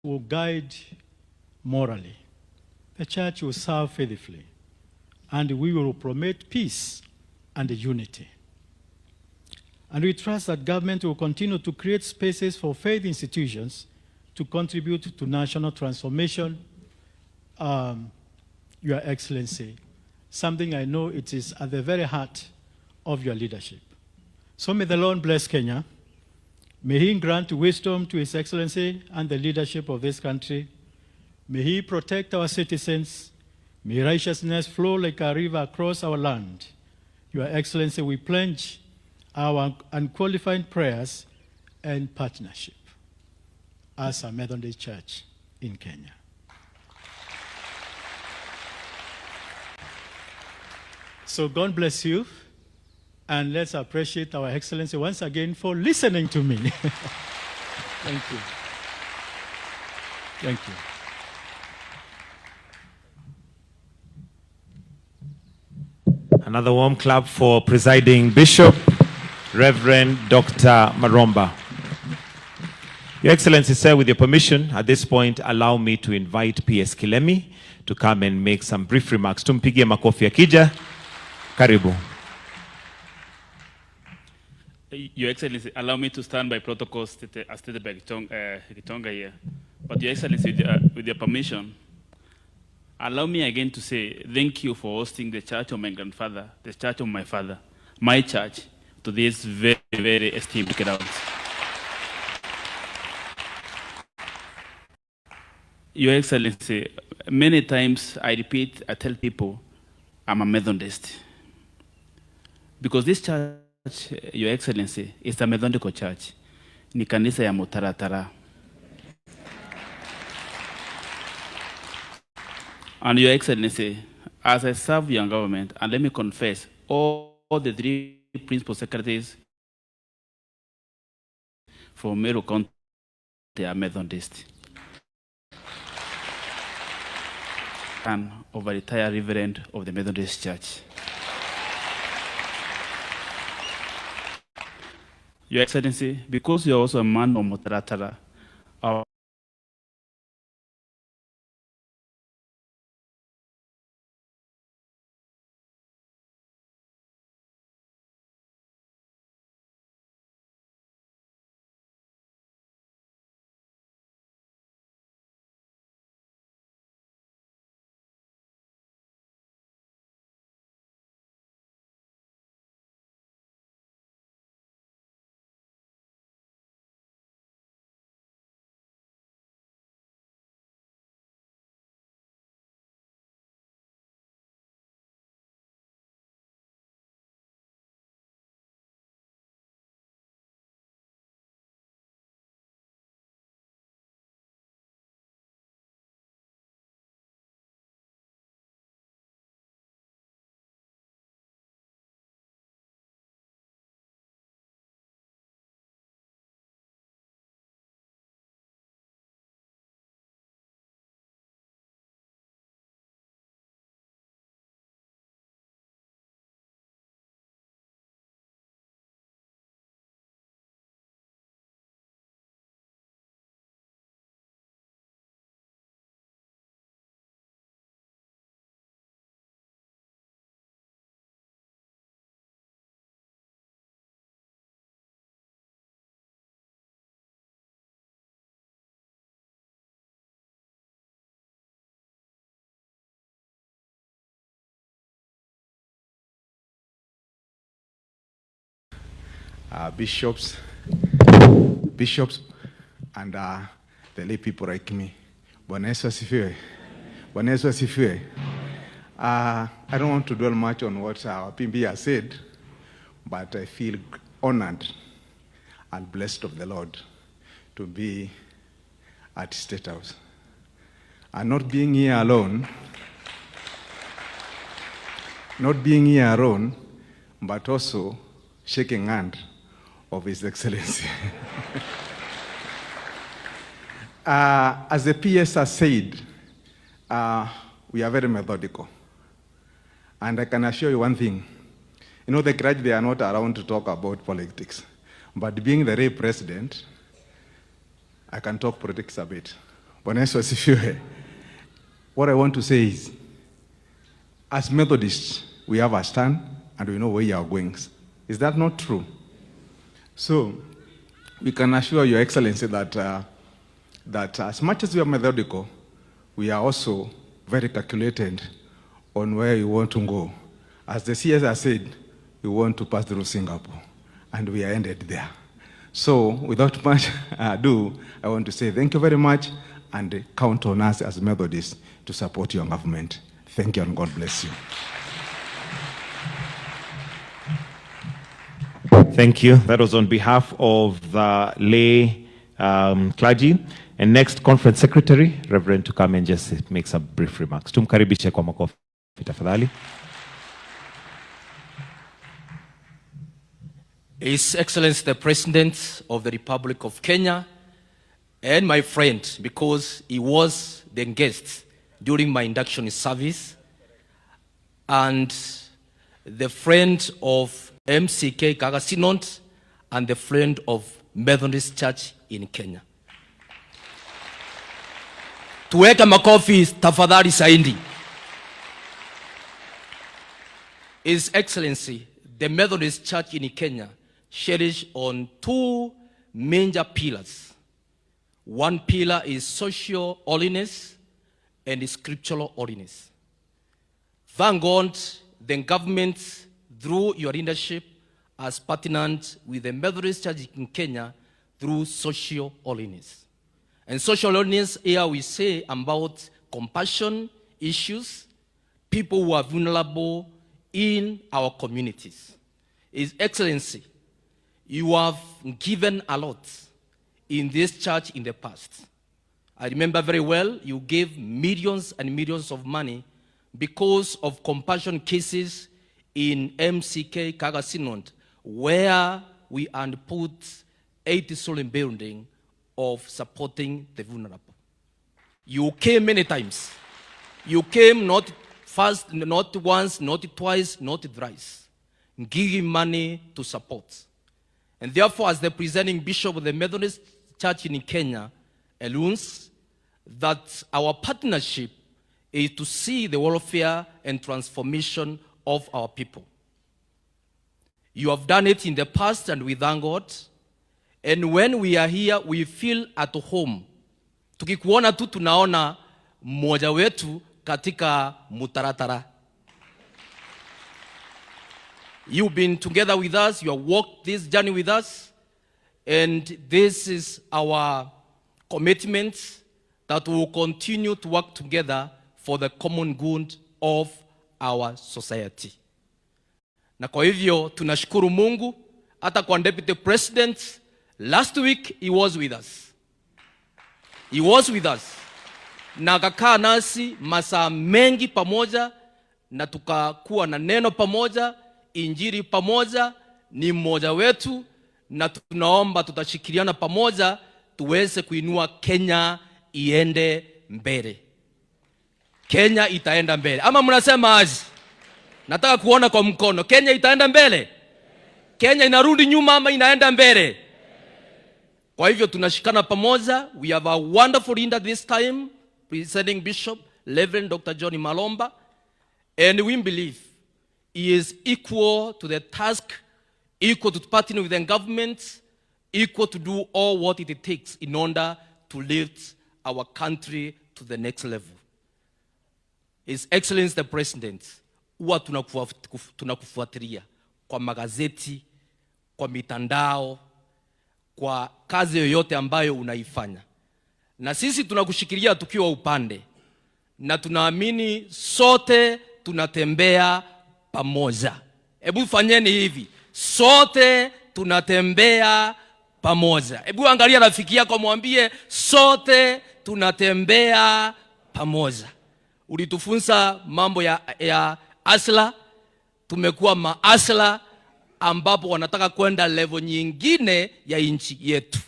will guide morally. The church will serve faithfully. And we will promote peace and unity. And we trust that government will continue to create spaces for faith institutions to contribute to national transformation. Your Excellency, something I know it is at the very heart of your leadership. So may the Lord bless Kenya. May He grant wisdom to His Excellency and the leadership of this country. May He protect our citizens. May righteousness flow like a river across our land. Your Excellency, we pledge our unqualified prayers and partnership as a Methodist Church in Kenya. So God bless you, and let's appreciate our Excellency once again for listening to me. Thank you. Thank you. Another warm clap for presiding Bishop, Reverend Dr. Maromba. Your Excellency, sir, with your permission, at this point, allow me to invite P.S. Kilemi to come and make some brief remarks. Tumpigie makofi akija. Karibu. Your Excellency, allow me to stand by protocol stated by Gitonga here. But Your Excellency, with your permission, allow me again to say thank you for hosting the church of my grandfather, the church of my father, my church, to this very, very esteemed crowd. Your Excellency, many times I tell people I'm a Methodist. Because this church, Your Excellency, is a Methodical church. Ni kanisa ya mutaratara. And Your Excellency, as I serve your government, and let me confess, all the three principal secretaries for Meru County are Methodist. And of a retired reverend of the Methodist Church. Your Excellency, because you're also a man of Mutaratara, bishops, and the lay people like me. Bwana Yesu asifiwe. Bwana Yesu asifiwe. I don't want to dwell much on what our PB has said, but I feel honored and blessed of the Lord to be at State House. And not being here alone, but also shaking hand of His Excellency. As the PS has said, we are very methodical. And I can assure you one thing. You know, the crowd, they are not around to talk about politics. But being the Ray President, I can talk politics a bit. Bwana Yesu asifiwe. What I want to say is, as Methodists, we have a stand and we know where you are going. Is that not true? So, we can assure Your Excellency that, that as much as we are methodical, we are also very calculated on where you want to go. As the CSR said, we want to pass through Singapore, and we are ended there. So, without much ado, I want to say thank you very much, and count on us as Methodists to support your government. Thank you, and God bless you. Thank you. That was on behalf of the lay clergy. And next, Conference Secretary, Reverend, to come and just make some brief remarks. Tumkaribishe kwa makofi tafadhali. His Excellency the President of the Republic of Kenya, and my friend, because he was the guest during my induction service, and the friend of MCK Kaga Synod, and the friend of Methodist Church in Kenya. Tuweka makofi tafadhali saindi. His Excellency, the Methodist Church in Kenya cherish on two major pillars. One pillar is social holiness and scriptural holiness. Thank God, the government, through your leadership, has partnered with the Methodist Church in Kenya through social holiness. And social holiness, here we say about compassion issues, people who are vulnerable in our communities. His Excellency, you have given a lot in this church in the past. I remember very well, you gave millions and millions of money because of compassion cases in MCK Kaga Synod, where we had put 80 stolen building of supporting the vulnerable. You came many times. You came not first, not once, not twice, not thrice, giving money to support. And therefore, as the presiding bishop of the Methodist Church in Kenya alludes that our partnership is to see the welfare and transformation of our people. You have done it in the past, and we thank God. And when we are here, we feel at home. Tukikuona tu tunaona mmoja wetu katika mutaratara. You've been together with us, you have walked this journey with us, and this is our commitment that we will continue to work together for the common good of our society. Na kwa hivyo tunashukuru Mungu, hata kwa Deputy President, last week he was with us. He was with us. Na akakaa nasi masaa mengi pamoja, na tukakuwa na neno pamoja, injili pamoja, ni mmoja wetu, na tunaomba tutashikiliana pamoja tuweze kuinua Kenya iende mbele. Kenya itaenda mbele. Ama mnasema aje? Nataka kuona kwa mkono. Kenya itaenda mbele? Kenya inarudi nyuma ama inaenda mbele? Kwa hivyo tunashikana pamoja. We have a wonderful leader this time, presiding Bishop Reverend Dr. John Malomba, and we believe he is equal to the task, equal to partner with the government, equal to do all what it takes in order to lift our country to the next level. His Excellency the President, huwa tunakufuatilia kwa magazeti, kwa mitandao, kwa kazi yoyote ambayo unaifanya. Na sisi tunakushikilia tukiwa upande, na tunaamini sote tunatembea pamoja. Hebu fanyeni hivi, sote tunatembea pamoja. Hebu angalia rafiki yako, mwambie sote tunatembea pamoja. Ulitufunza mambo ya asla, tumekuwa maasla ambapo wanataka kwenda level nyingine ya nchi yetu.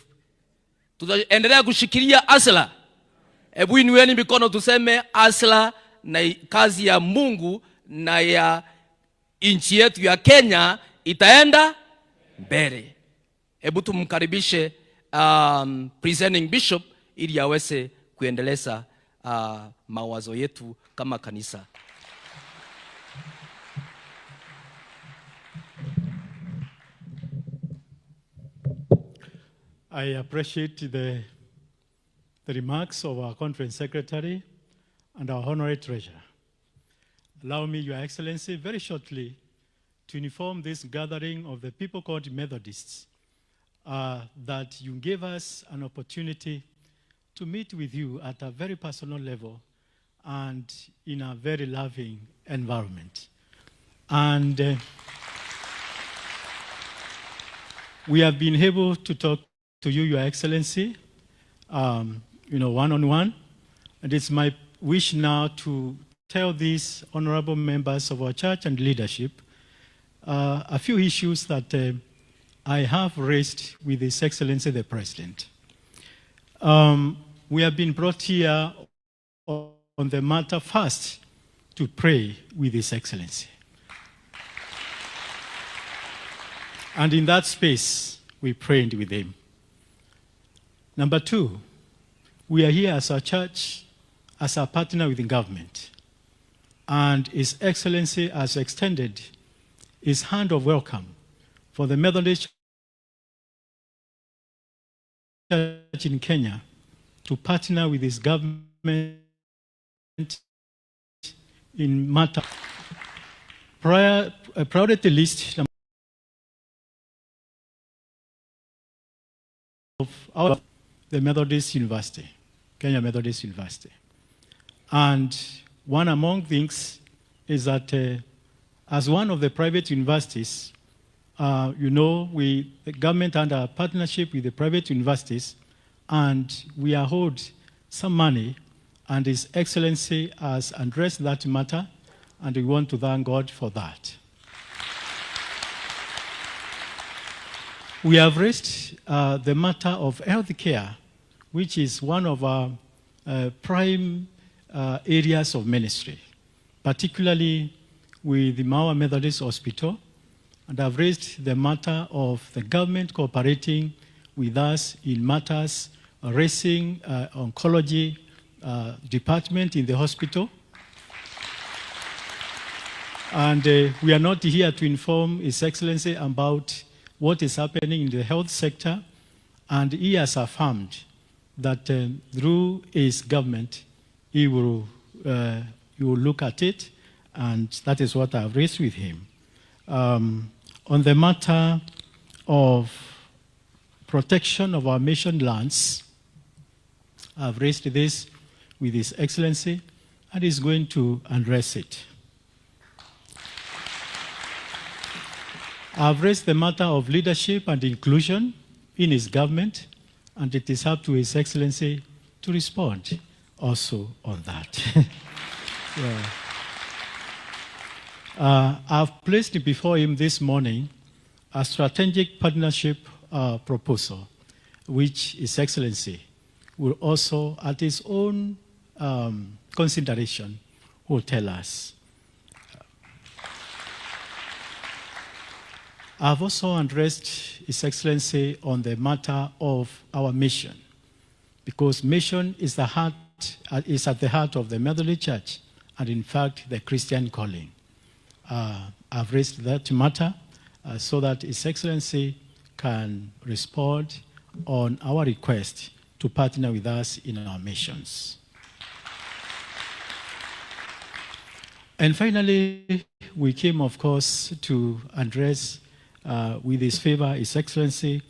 Tutaendelea kushikilia asla. Hebu inueni mikono tuseme asla, na kazi ya Mungu na ya nchi yetu ya Kenya itaenda mbele. Hebu tumkaribishe presiding bishop ili aweze kuendeleza mawazo yetu kama kanisa. I appreciate the remarks of our conference secretary and our honorary treasurer. Allow me, Your Excellency, very shortly to inform this gathering of the people called Methodists that you gave us an opportunity to meet with you at a very personal level and in a very loving environment. And we have been able to talk to you, Your Excellency, one-on-one. And it's my wish now to tell these honorable members of our church and leadership a few issues that I have raised with His Excellency the President. We have been brought here on the matter first to pray with His Excellency. And in that space, we prayed with him. Number two, we are here as a church, as a partner with the government. And His Excellency has extended his hand of welcome for the Methodist Church in Kenya to partner with his government in matter. Priority list of the Methodist University, Kenya Methodist University. And one among things is that as one of the private universities, the government under a partnership with the private universities, and we are owed some money, and His Excellency has addressed that matter, and we want to thank God for that. We have raised the matter of health care, which is one of our prime areas of ministry, particularly with the Maua Methodist Hospital. And I've raised the matter of the government cooperating with us in matters raising oncology department in the hospital. And we are not here to inform His Excellency about what is happening in the health sector, and he has affirmed that through his government, he will look at it, and that is what I've raised with him. On the matter of protection of our mission lands, I've raised this with His Excellency, and he's going to address it. I've raised the matter of leadership and inclusion in his government, and it is up to His Excellency to respond also on that. I've placed before him this morning a strategic partnership proposal, which His Excellency will also, at his own consideration, will tell us. I've also addressed His Excellency on the matter of our mission, because mission is at the heart of the Methodist Church, and in fact, the Christian calling. I've raised that matter so that His Excellency can respond on our request to partner with us in our missions. And finally, we came, of course, to address with his favor, His Excellency,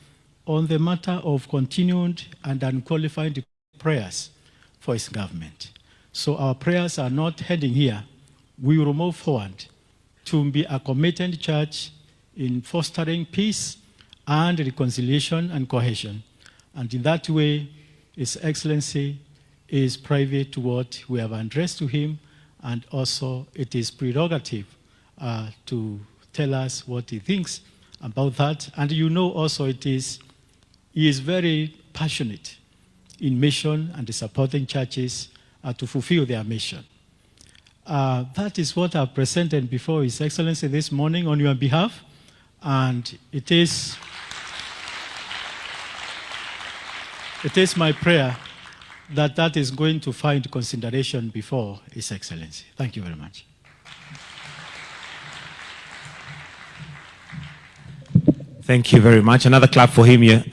on the matter of continued and unqualified prayers for his government. So our prayers are not heading here. We will move forward to be a committed church in fostering peace and reconciliation and cohesion. And in that way, His Excellency is private to what we have addressed to him, and also it is prerogative to tell us what he thinks about that. And also he is very passionate in mission and supporting churches to fulfill their mission. That is what I've presented before His Excellency this morning on your behalf, and it is my prayer that is going to find consideration before His Excellency. Thank you very much. Thank you very much. Another clap for him here.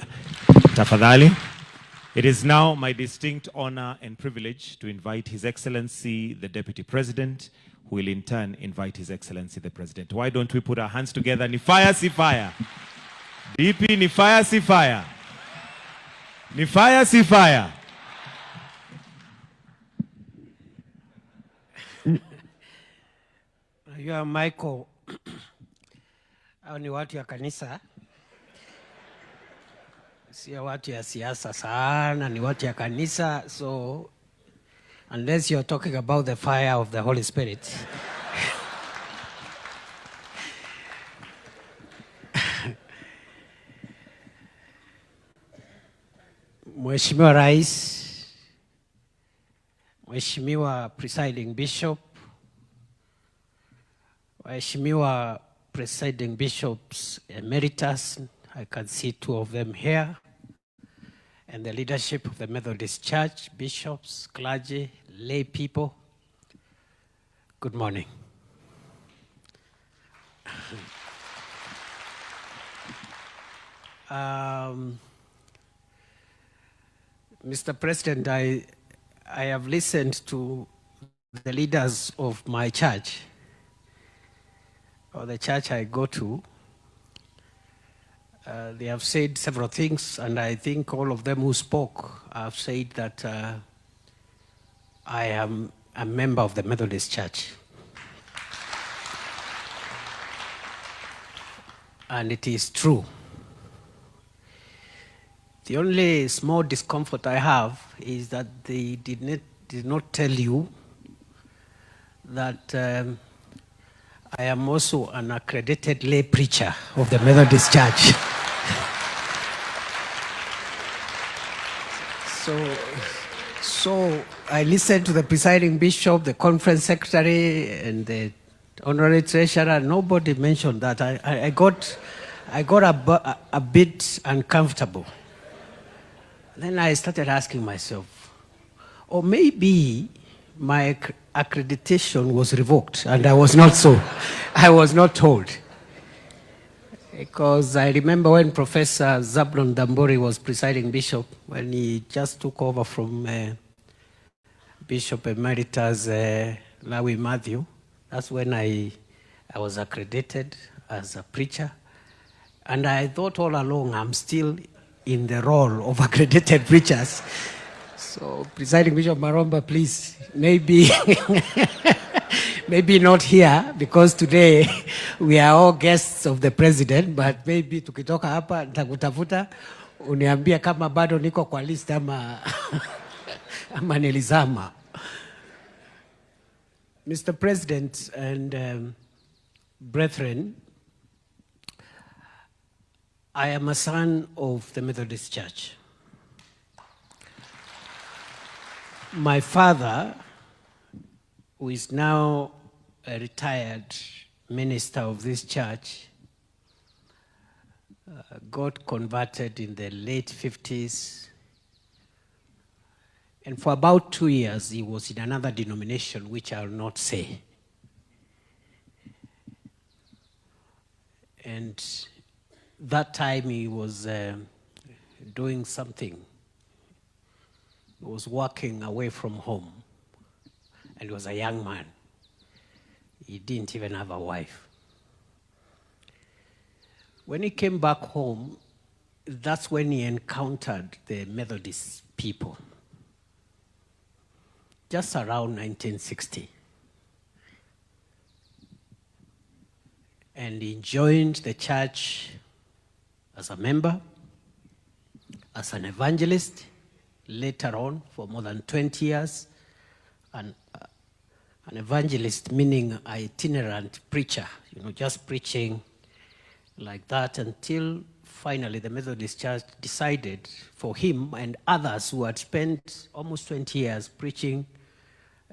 Tafadhali. It is now my distinct honor and privilege to invite His Excellency, the Deputy President, who will in turn invite His Excellency, the President. Why don't we put our hands together? Ni fire, si fire. DP, ni fire, si fire. Ni fire, si fire. You are Michael. Hao ni watu ya kanisa. Sio watu ya siasa sana, ni watu ya kanisa. So unless you're talking about the fire of the Holy Spirit. Mheshimiwa Rais, Mheshimiwa Presiding Bishop, Mheshimiwa Presiding Bishops Emeritus, I can see two of them here, and the leadership of the Methodist Church, bishops, clergy, lay people, good morning. Mr. President, I have listened to the leaders of my church, or the church I go to. They have said several things, and I think all of them who spoke have said that I am a member of the Methodist Church. And it is true. The only small discomfort I have is that they did not tell you that I am also an accredited lay preacher of the Methodist Church. So I listened to the presiding bishop, the conference secretary, and the honorary treasurer. Nobody mentioned that. I got a bit uncomfortable. Then I started asking myself, or maybe my accreditation was revoked and I was not told. Because I remember when Professor Zablon Dambori was presiding bishop, when he just took over from Bishop Emeritus Lawi Matthew, that's when I was accredited as a preacher. And I thought all along I'm still in the role of accredited preachers. So, Presiding Bishop Maromba, please, maybe maybe not here, because today we are all guests of the president, but maybe tukitoka hapa nitakutafuta uniambia kama bado niko kwa list ama ama nilizama. Mr. President and brethren, I am a son of the Methodist Church. My father, who is now a retired minister of this church, got converted in the late 50s. And for about 2 years, he was in another denomination, which I will not say. And that time he was doing something. He was working away from home, and he was a young man. He didn't even have a wife. When he came back home, that's when he encountered the Methodist people, just around 1960. And he joined the church as a member, as an evangelist, later on for more than 20 years, and an evangelist meaning an itinerant preacher, just preaching like that, until finally the Methodist Church decided for him and others who had spent almost 20 years preaching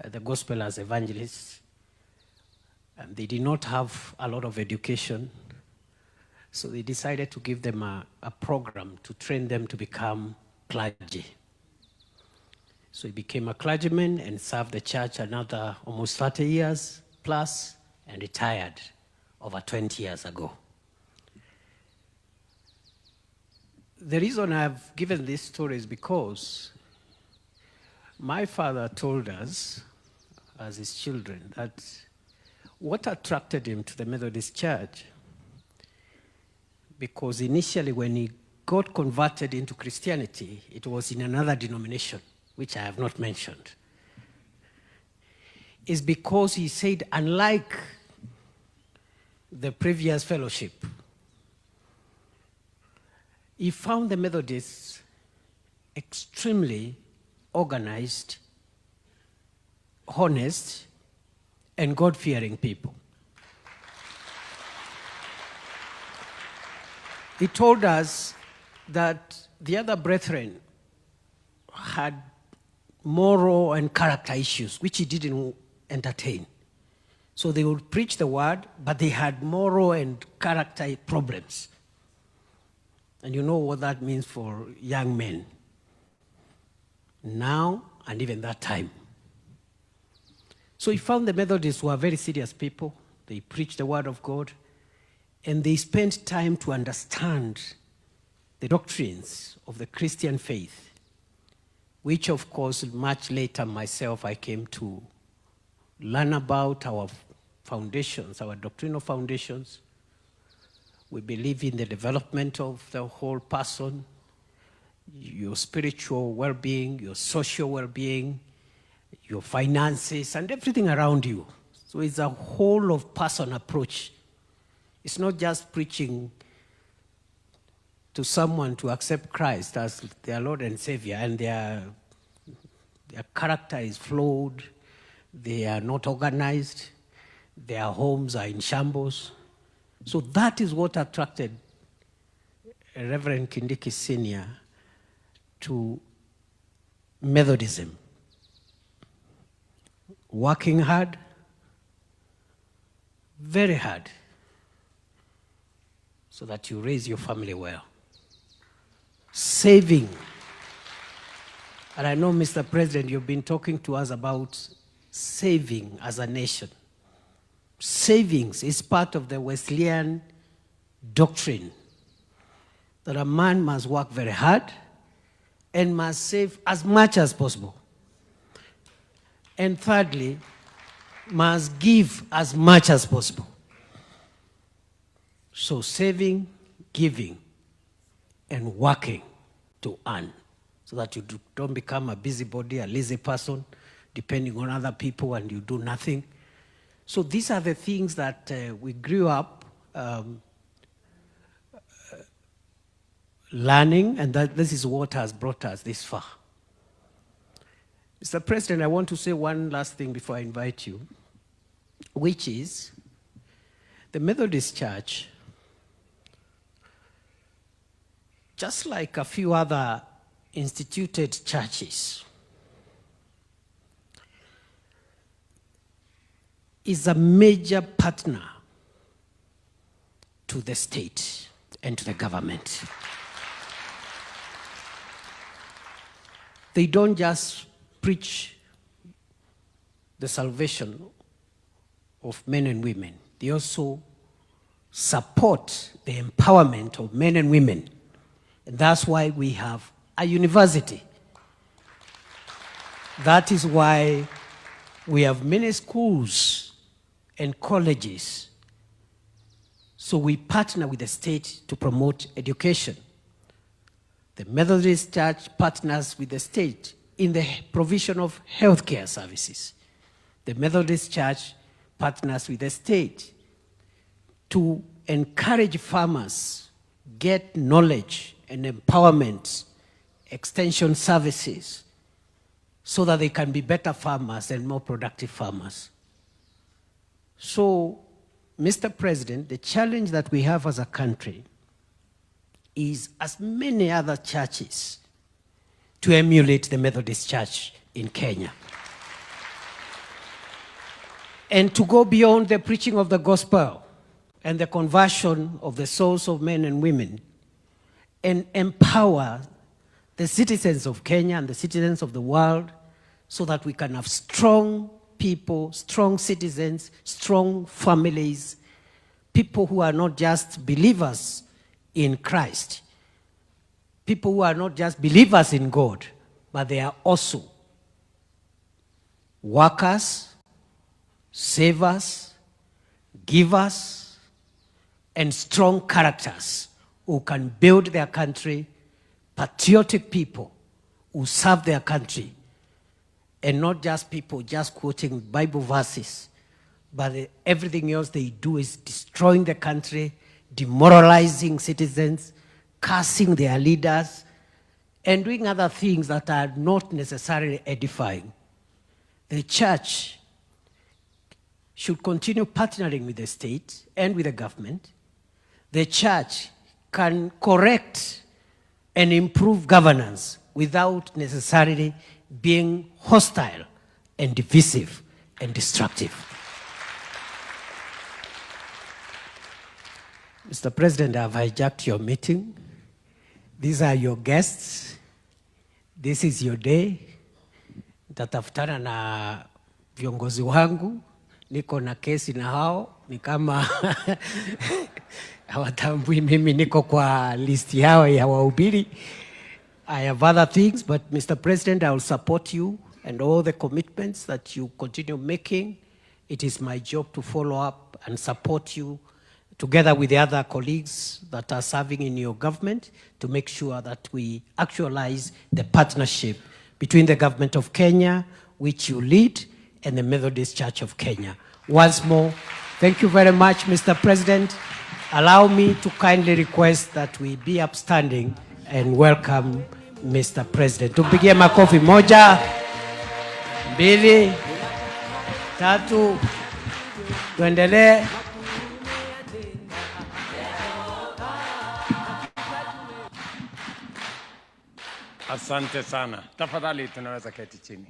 the gospel as evangelists, and they did not have a lot of education, so they decided to give them a program to train them to become clergy. So he became a clergyman and served the church another almost 30 years plus and retired over 20 years ago. The reason I've given this story is because my father told us, as his children, that what attracted him to the Methodist Church, because initially when he got converted into Christianity, it was in another denomination, which I have not mentioned, is because he said, unlike the previous fellowship, he found the Methodists extremely organized, honest, and God-fearing people. He told us that the other brethren had moral and character issues, which he didn't entertain. So they would preach the word, but they had moral and character problems. And you know what that means for young men now and even that time. So he found the Methodists were very serious people. They preached the word of God, and they spent time to understand the doctrines of the Christian faith, which of course much later myself I came to learn about our foundations, our doctrinal foundations. We believe in the development of the whole person, your spiritual well-being, your social well-being, your finances, and everything around you. So it's a whole of person approach. It's not just preaching to someone to accept Christ as their Lord and Savior, and their character is flawed, they are not organized, their homes are in shambles. So that is what attracted Reverend Kindiki Sr. to Methodism. Working hard, very hard, so that you raise your family well. Saving. And I know, Mr. President, you've been talking to us about saving as a nation. Savings is part of the Wesleyan doctrine that a man must work very hard and must save as much as possible. And thirdly, must give as much as possible. So saving, giving, and working to earn, so that you don't become a busybody, a lazy person, depending on other people, and you do nothing. So these are the things that we grew up learning, and that this is what has brought us this far. Mr. President, I want to say one last thing before I invite you, which is the Methodist Church, just like a few other instituted churches, is a major partner to the state and to the government. They don't just preach the salvation of men and women. They also support the empowerment of men and women. And that's why we have a university. That is why we have many schools and colleges. So we partner with the state to promote education. The Methodist Church partners with the state in the provision of healthcare services. The Methodist Church partners with the state to encourage farmers, get knowledge and empowerment, extension services, so that they can be better farmers and more productive farmers. So, Mr. President, the challenge that we have as a country is, as many other churches, to emulate the Methodist Church in Kenya. And to go beyond the preaching of the gospel and the conversion of the souls of men and women, and empower the citizens of Kenya and the citizens of the world so that we can have strong people, strong citizens, strong families, people who are not just believers in Christ, people who are not just believers in God, but they are also workers, savers, givers, and strong characters who can build their country, patriotic people who serve their country, and not just people just quoting Bible verses, but everything else they do is destroying the country, demoralizing citizens, cursing their leaders, and doing other things that are not necessarily edifying. The church should continue partnering with the state and with the government. The church can correct and improve governance without necessarily being hostile and divisive and destructive. Mr. President, I've hijacked your meeting. These are your guests. This is your day. Nitatafutana na viongozi wangu. Niko na kesi na hao. Ni kama hawatambui mimi niko kwa list yao ya wahubiri. I have other things, but Mr. President, I will support you and all the commitments that you continue making. It is my job to follow up and support you together with the other colleagues that are serving in your government to make sure that we actualize the partnership between the government of Kenya, which you lead, and the Methodist Church of Kenya. Once more, thank you very much, Mr. President. Allow me to kindly request that we be upstanding and welcome Mr. President. Tupigie makofi. Moja, mbili, tatu, tuendelee. Asante sana. Tafadhali tunaweza keti chini.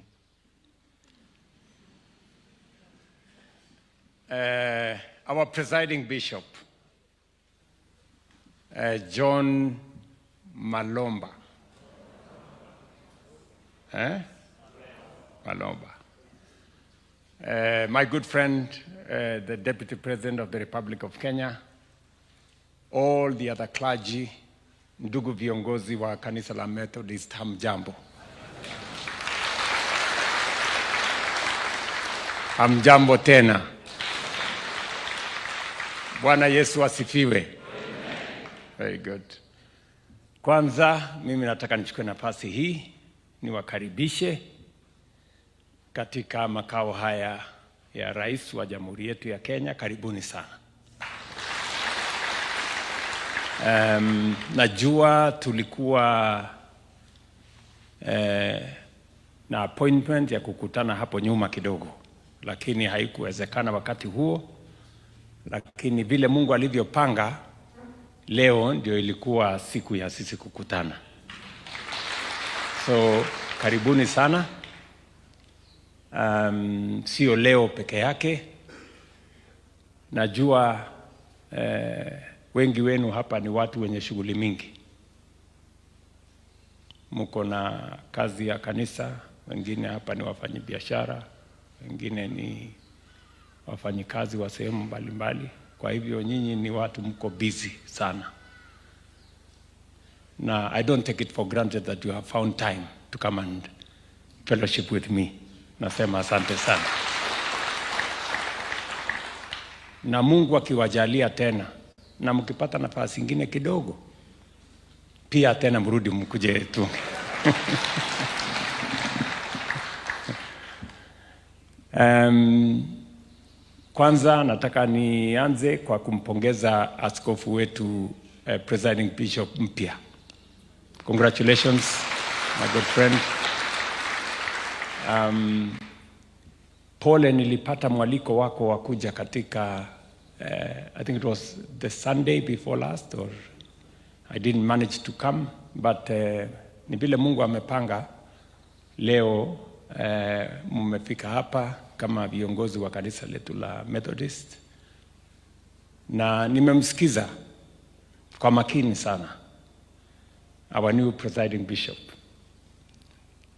Our presiding bishop, John Malomba. Malomba. My good friend, the Deputy President of the Republic of Kenya, all the other clergy, ndugu viongozi wa kanisa la Methodist, hamjambo. Hamjambo tena. Bwana Yesu asifiwe. Amen. Very good. Kwanza mimi nataka nichukue nafasi hii niwakaribishe katika makao haya ya Rais wa Jamhuri yetu ya Kenya. Karibuni sana. Najua tulikuwa na appointment ya kukutana hapo nyuma kidogo, lakini haikuwezekana wakati huo. Lakini vile Mungu alivyopanga, leo ndio ilikuwa siku ya sisi kukutana. So karibuni sana. Sio leo peke yake. Najua wengi wenu hapa ni watu wenye shughuli mingi. Mko na kazi ya kanisa, wengine hapa ni wafanyabiashara, wengine ni wafanyikazi wa sehemu mbalimbali. Kwa hivyo nyinyi ni watu mko busy sana. Na I don't take it for granted that you have found time to come and fellowship with me. Nasema asante sana. Na Mungu akiwajalia tena, na mkipata nafasi nyingine kidogo, pia tena mrudi mkuje tu. Kwanza nataka nianze kwa kumpongeza askofu wetu presiding bishop mpya. Congratulations my good friend. Pole, nilipata mwaliko wako wa kuja katika I think it was the Sunday before last, or I didn't manage to come, but ni vile Mungu amepanga leo mmefika hapa kama viongozi wa kanisa letu la Methodist, na nimemsikiza kwa makini sana our new presiding bishop,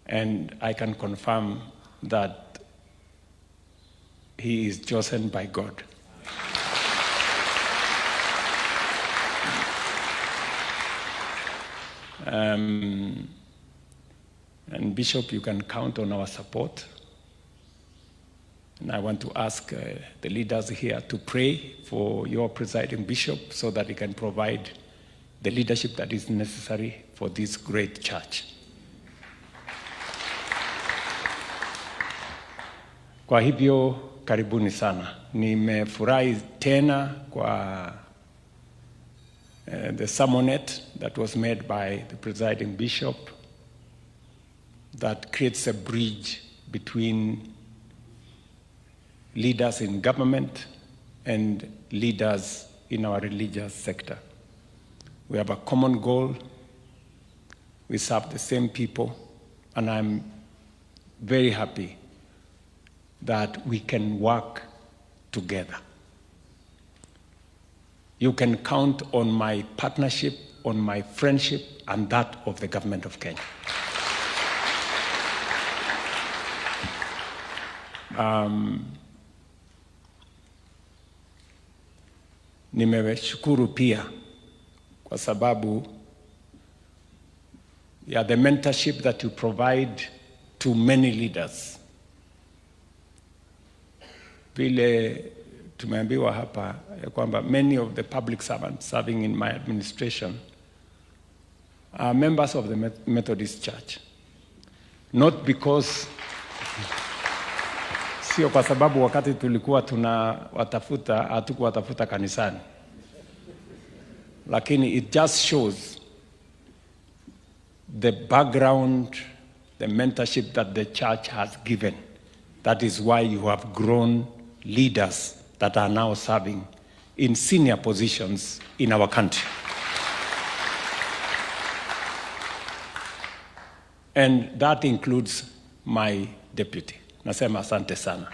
and I can confirm that he is chosen by God. And Bishop, you can count on our support. And I want to ask the leaders here to pray for your presiding bishop so that he can provide the leadership that is necessary for this great church. Kwa hivyo, karibuni sana. Nimefurahi tena kwa the sermonette that was made by the presiding bishop that creates a bridge between leaders in government and leaders in our religious sector. We have a common goal. We serve the same people, and I'm very happy that we can work together. You can count on my partnership, on my friendship, and that of the government of Kenya. Nimeshukuru pia kwa sababu ya the mentorship that you provide to many leaders. Vile tumeambiwa hapa ya kwamba many of the public servants serving in my administration are members of the Methodist Church. Not because sio kwa sababu wakati tulikuwa tunawatafuta hatukuwatafuta kanisani, lakini it just shows the background, the mentorship that the church has given. That is why you have grown leaders that are now serving in senior positions in our country. And that includes my deputy. Nasema asante sana.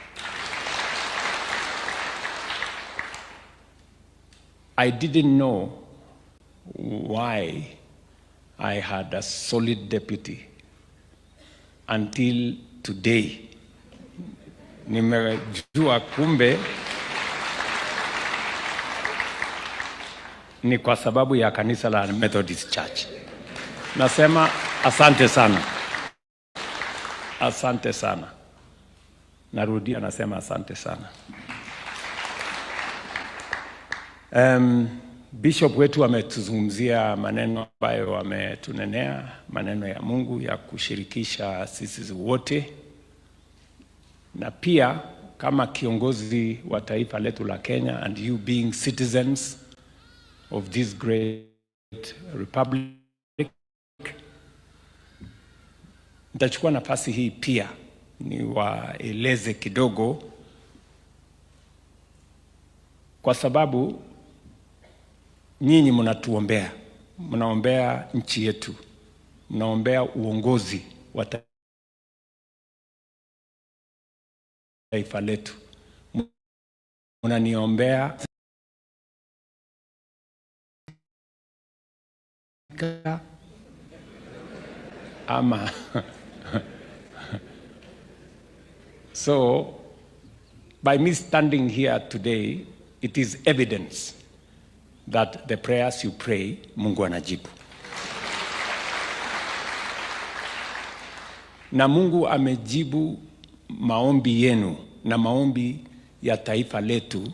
I didn't know why I had a solid deputy until today. Nimejua kumbe ni kwa sababu ya kanisa la Methodist Church. Nasema asante sana. Asante sana. Narudia nasema asante sana. Bishop wetu ametuzungumzia maneno ambayo ametunenea, maneno ya Mungu ya kushirikisha sisi wote. Na pia kama kiongozi wa taifa letu la Kenya, and you being citizens of this great republic, nitachukua nafasi hii pia niwaeleze kidogo, kwa sababu nyinyi mnatuombea, mnaombea nchi yetu, mnaombea uongozi wa taifa letu, mnaniombea ama so by me standing here today, it is evidence that the prayers you pray, Mungu anajibu. Na Mungu amejibu maombi yenu na maombi ya taifa letu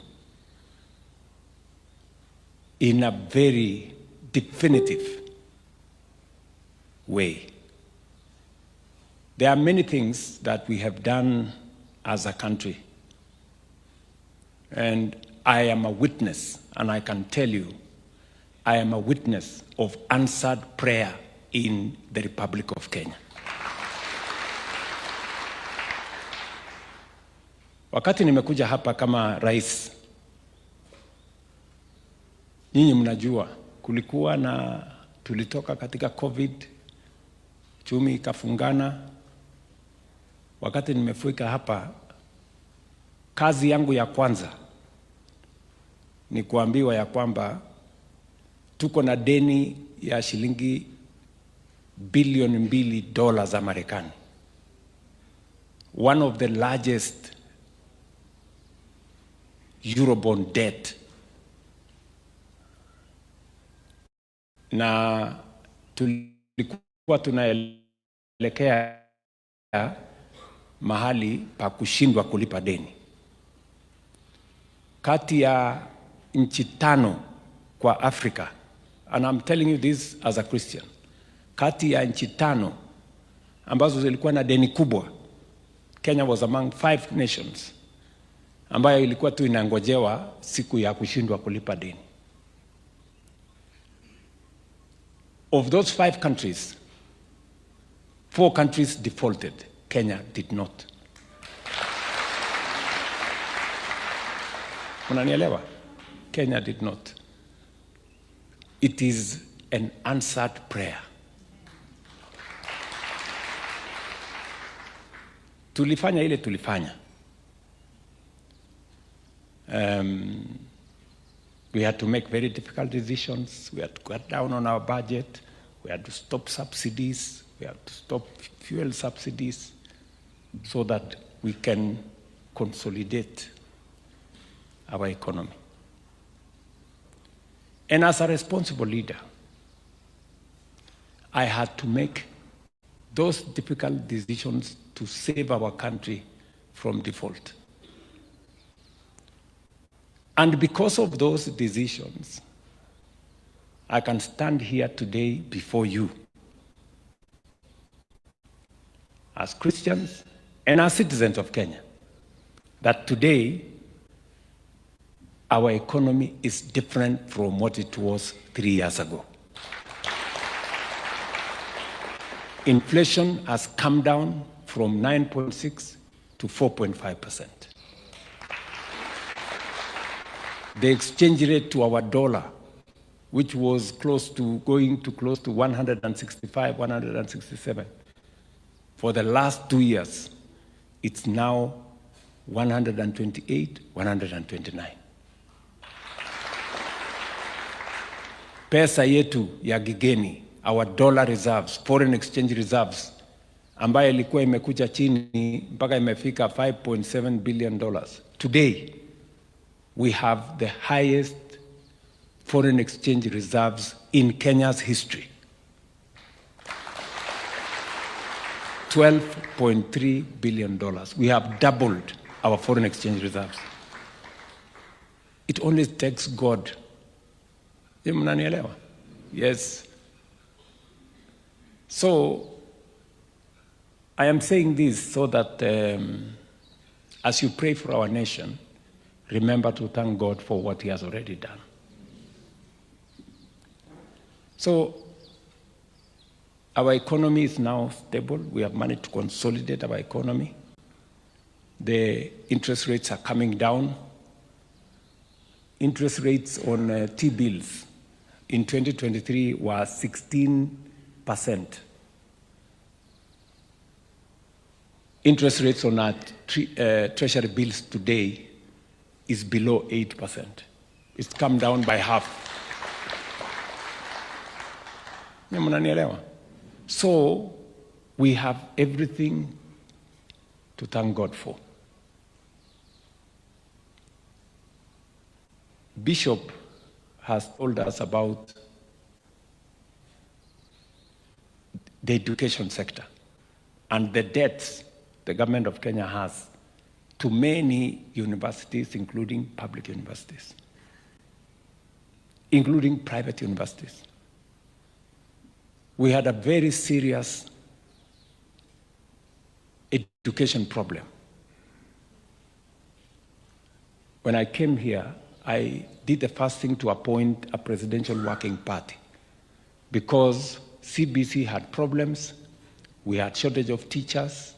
in a very definitive way. There are many things that we have done as a country, and I am a witness, and I can tell you, I am a witness of answered prayer in the Republic of Kenya. Wakati nimekuja hapa kama rais, nyinyi mnajua kulikuwa na tulitoka katika COVID, chumi ikafungana. Wakati nimefika hapa, kazi yangu ya kwanza ni kuambiwa ya kwamba tuko na deni ya shilingi bilioni $2 za Marekani one of the largest Eurobond debt, na tulikuwa tunaelekea mahali pa kushindwa kulipa deni. Kati ya nchi 5 kwa Afrika, and I'm telling you this as a Christian, kati ya nchi 5 ambazo zilikuwa na deni kubwa, Kenya was among 5 nations ambayo ilikuwa tu inangojewa siku ya kushindwa kulipa deni. Of those 5 countries, 4 countries defaulted. Kenya did not. Unanielewa? Kenya did not. It is an answered prayer. Tulifanya ile tulifanya. We had to make very difficult decisions. We had to cut down on our budget. We had to stop subsidies. We had to stop fuel subsidies so that we can consolidate our economy. And as a responsible leader, I had to make those difficult decisions to save our country from default. And because of those decisions, I can stand here today before you as Christians and as citizens of Kenya, that today our economy is different from what it was 3 years ago. Inflation has come down from 9.6 to 4.5%. The exchange rate to our dollar, which was going to close to 165, 167, for the last 2 years, it's now 128, 129. Pesa yetu ya kigeni, our dollar reserves, foreign exchange reserves, ambayo ilikuwa imekuja chini mpaka imefika $5.7 billion. Today, we have the highest foreign exchange reserves in Kenya's history. $12.3 billion. We have doubled our foreign exchange reserves. It only takes God. Yes. So, I am saying this so that as you pray for our nation, remember to thank God for what He has already done. So, our economy is now stable. We have managed to consolidate our economy. The interest rates are coming down. Interest rates on T-bills in 2023 were 16%. Interest rates on our treasury bills today is below 8%. It's come down by half. So we have everything to thank God for. Bishop has told us about the education sector and the debts the government of Kenya has to many universities, including public universities, including private universities. We had a very serious education problem. When I came here, I did the first thing to appoint a presidential working party because CBC had problems. We had shortage of teachers.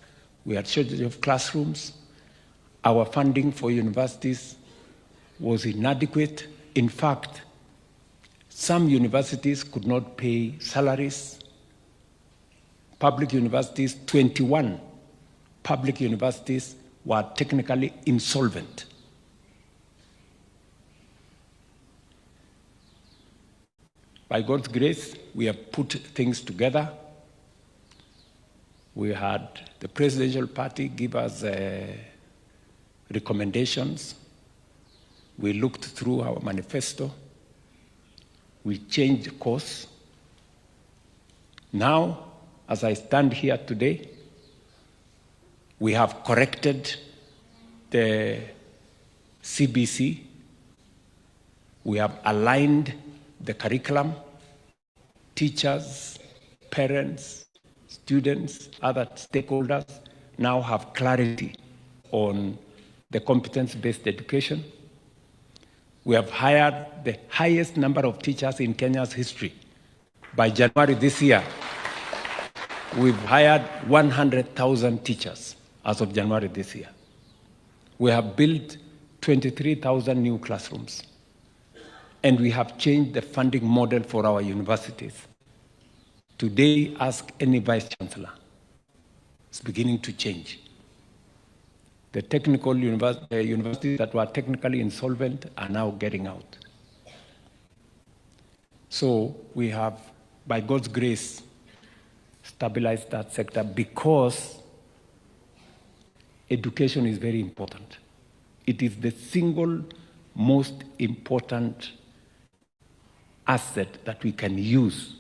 We had shortage of classrooms. Our funding for universities was inadequate. In fact, some universities could not pay salaries. Public universities, 21 public universities were technically insolvent. By God's grace, we have put things together. We had the presidential party give us recommendations. We looked through our manifesto. We changed course. Now, as I stand here today, we have corrected the CBC. We have aligned the curriculum. Teachers, parents, students, other stakeholders now have clarity on the competence-based education. We have hired the highest number of teachers in Kenya's history. By January this year, we've hired 100,000 teachers as of January this year. We have built 23,000 new classrooms. And we have changed the funding model for our universities. Today, ask any vice chancellor. It's beginning to change. The technical universities that were technically insolvent are now getting out. So we have, by God's grace, stabilized that sector because education is very important. It is the single most important asset that we can use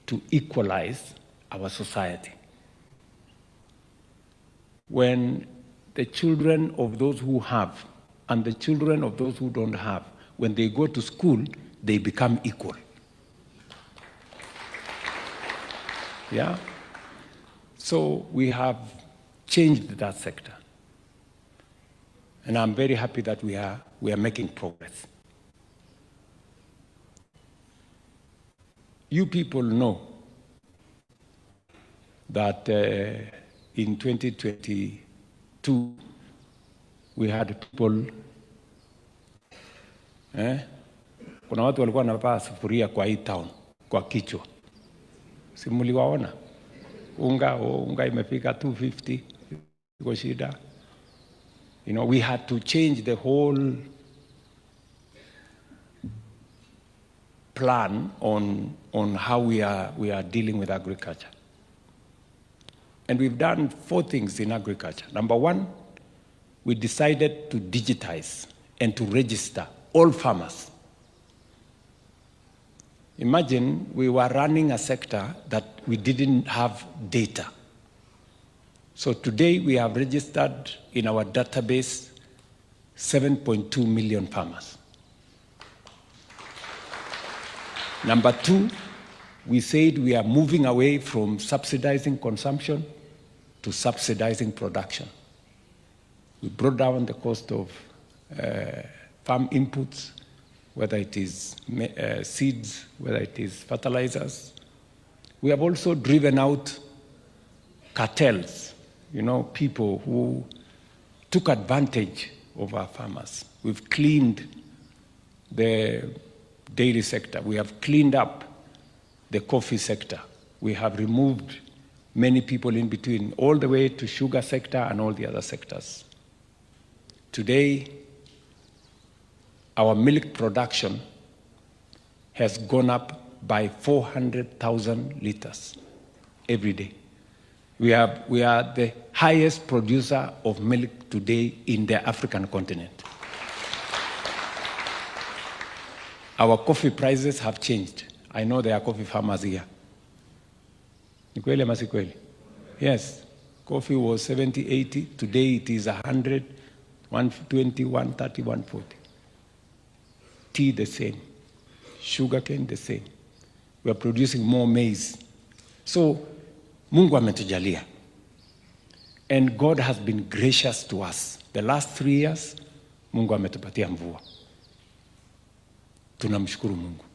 to equalize our society. When the children of those who have and the children of those who don't have, when they go to school, they become equal. Yeah? So we have changed that sector. And I'm very happy that we are making progress. You people know that in 2022, we had people, kuna watu walikuwa wanavaa sufuria kwa hii town, kwa kichwa. Si mliwaona? Unga imefika 250, iko shida. You know, we had to change the whole plan on how we are dealing with agriculture. And we've done 4 things in agriculture. Number 1, we decided to digitize and to register all farmers. Imagine we were running a sector that we didn't have data. So today we have registered in our database 7.2 million farmers. Number 2, we said we are moving away from subsidizing consumption to subsidizing production. We brought down the cost of farm inputs, whether it is seeds, whether it is fertilizers. We have also driven out cartels, you know, people who took advantage of our farmers. We've cleaned the dairy sector. We have cleaned up the coffee sector. We have removed many people in between, all the way to sugar sector and all the other sectors. Today, our milk production has gone up by 400,000 liters every day. We are the highest producer of milk today in the African continent. Our coffee prices have changed. I know there are coffee farmers here. Ni kweli ama si kweli? Yes. Coffee was 70, 80. Today it is 100, 120, 130, 140. Tea the same. Sugarcane the same. We are producing more maize. So, Mungu ametujalia. And God has been gracious to us. The last 3 years, Mungu ametupatia mvua. Tunamshukuru Mungu.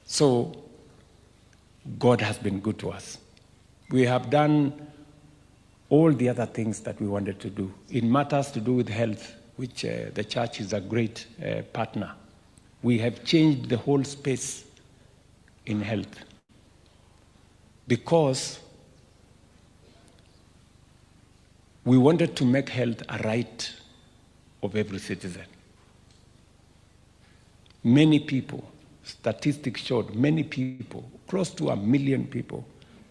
So, God has been good to us. We have done all the other things that we wanted to do. In matters to do with health, which the church is a great partner, we have changed the whole space in health. Because we wanted to make health a right of every citizen. Many people statistics showed many people, close to 1 million people,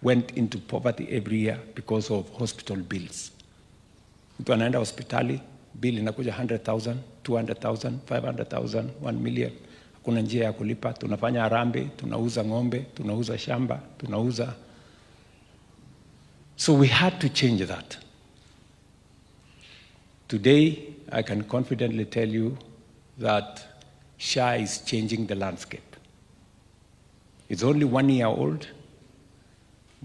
went into poverty every year because of hospital bills. Mtu anaenda hospitali, bill inakuja 100,000, 200,000, 500,000, 1 million. Hakuna njia ya kulipa, tunafanya harambee, tunauza ng'ombe, tunauza shamba, tunauza. So we had to change that. Today, I can confidently tell you that SHA is changing the landscape. It's only 1 year old,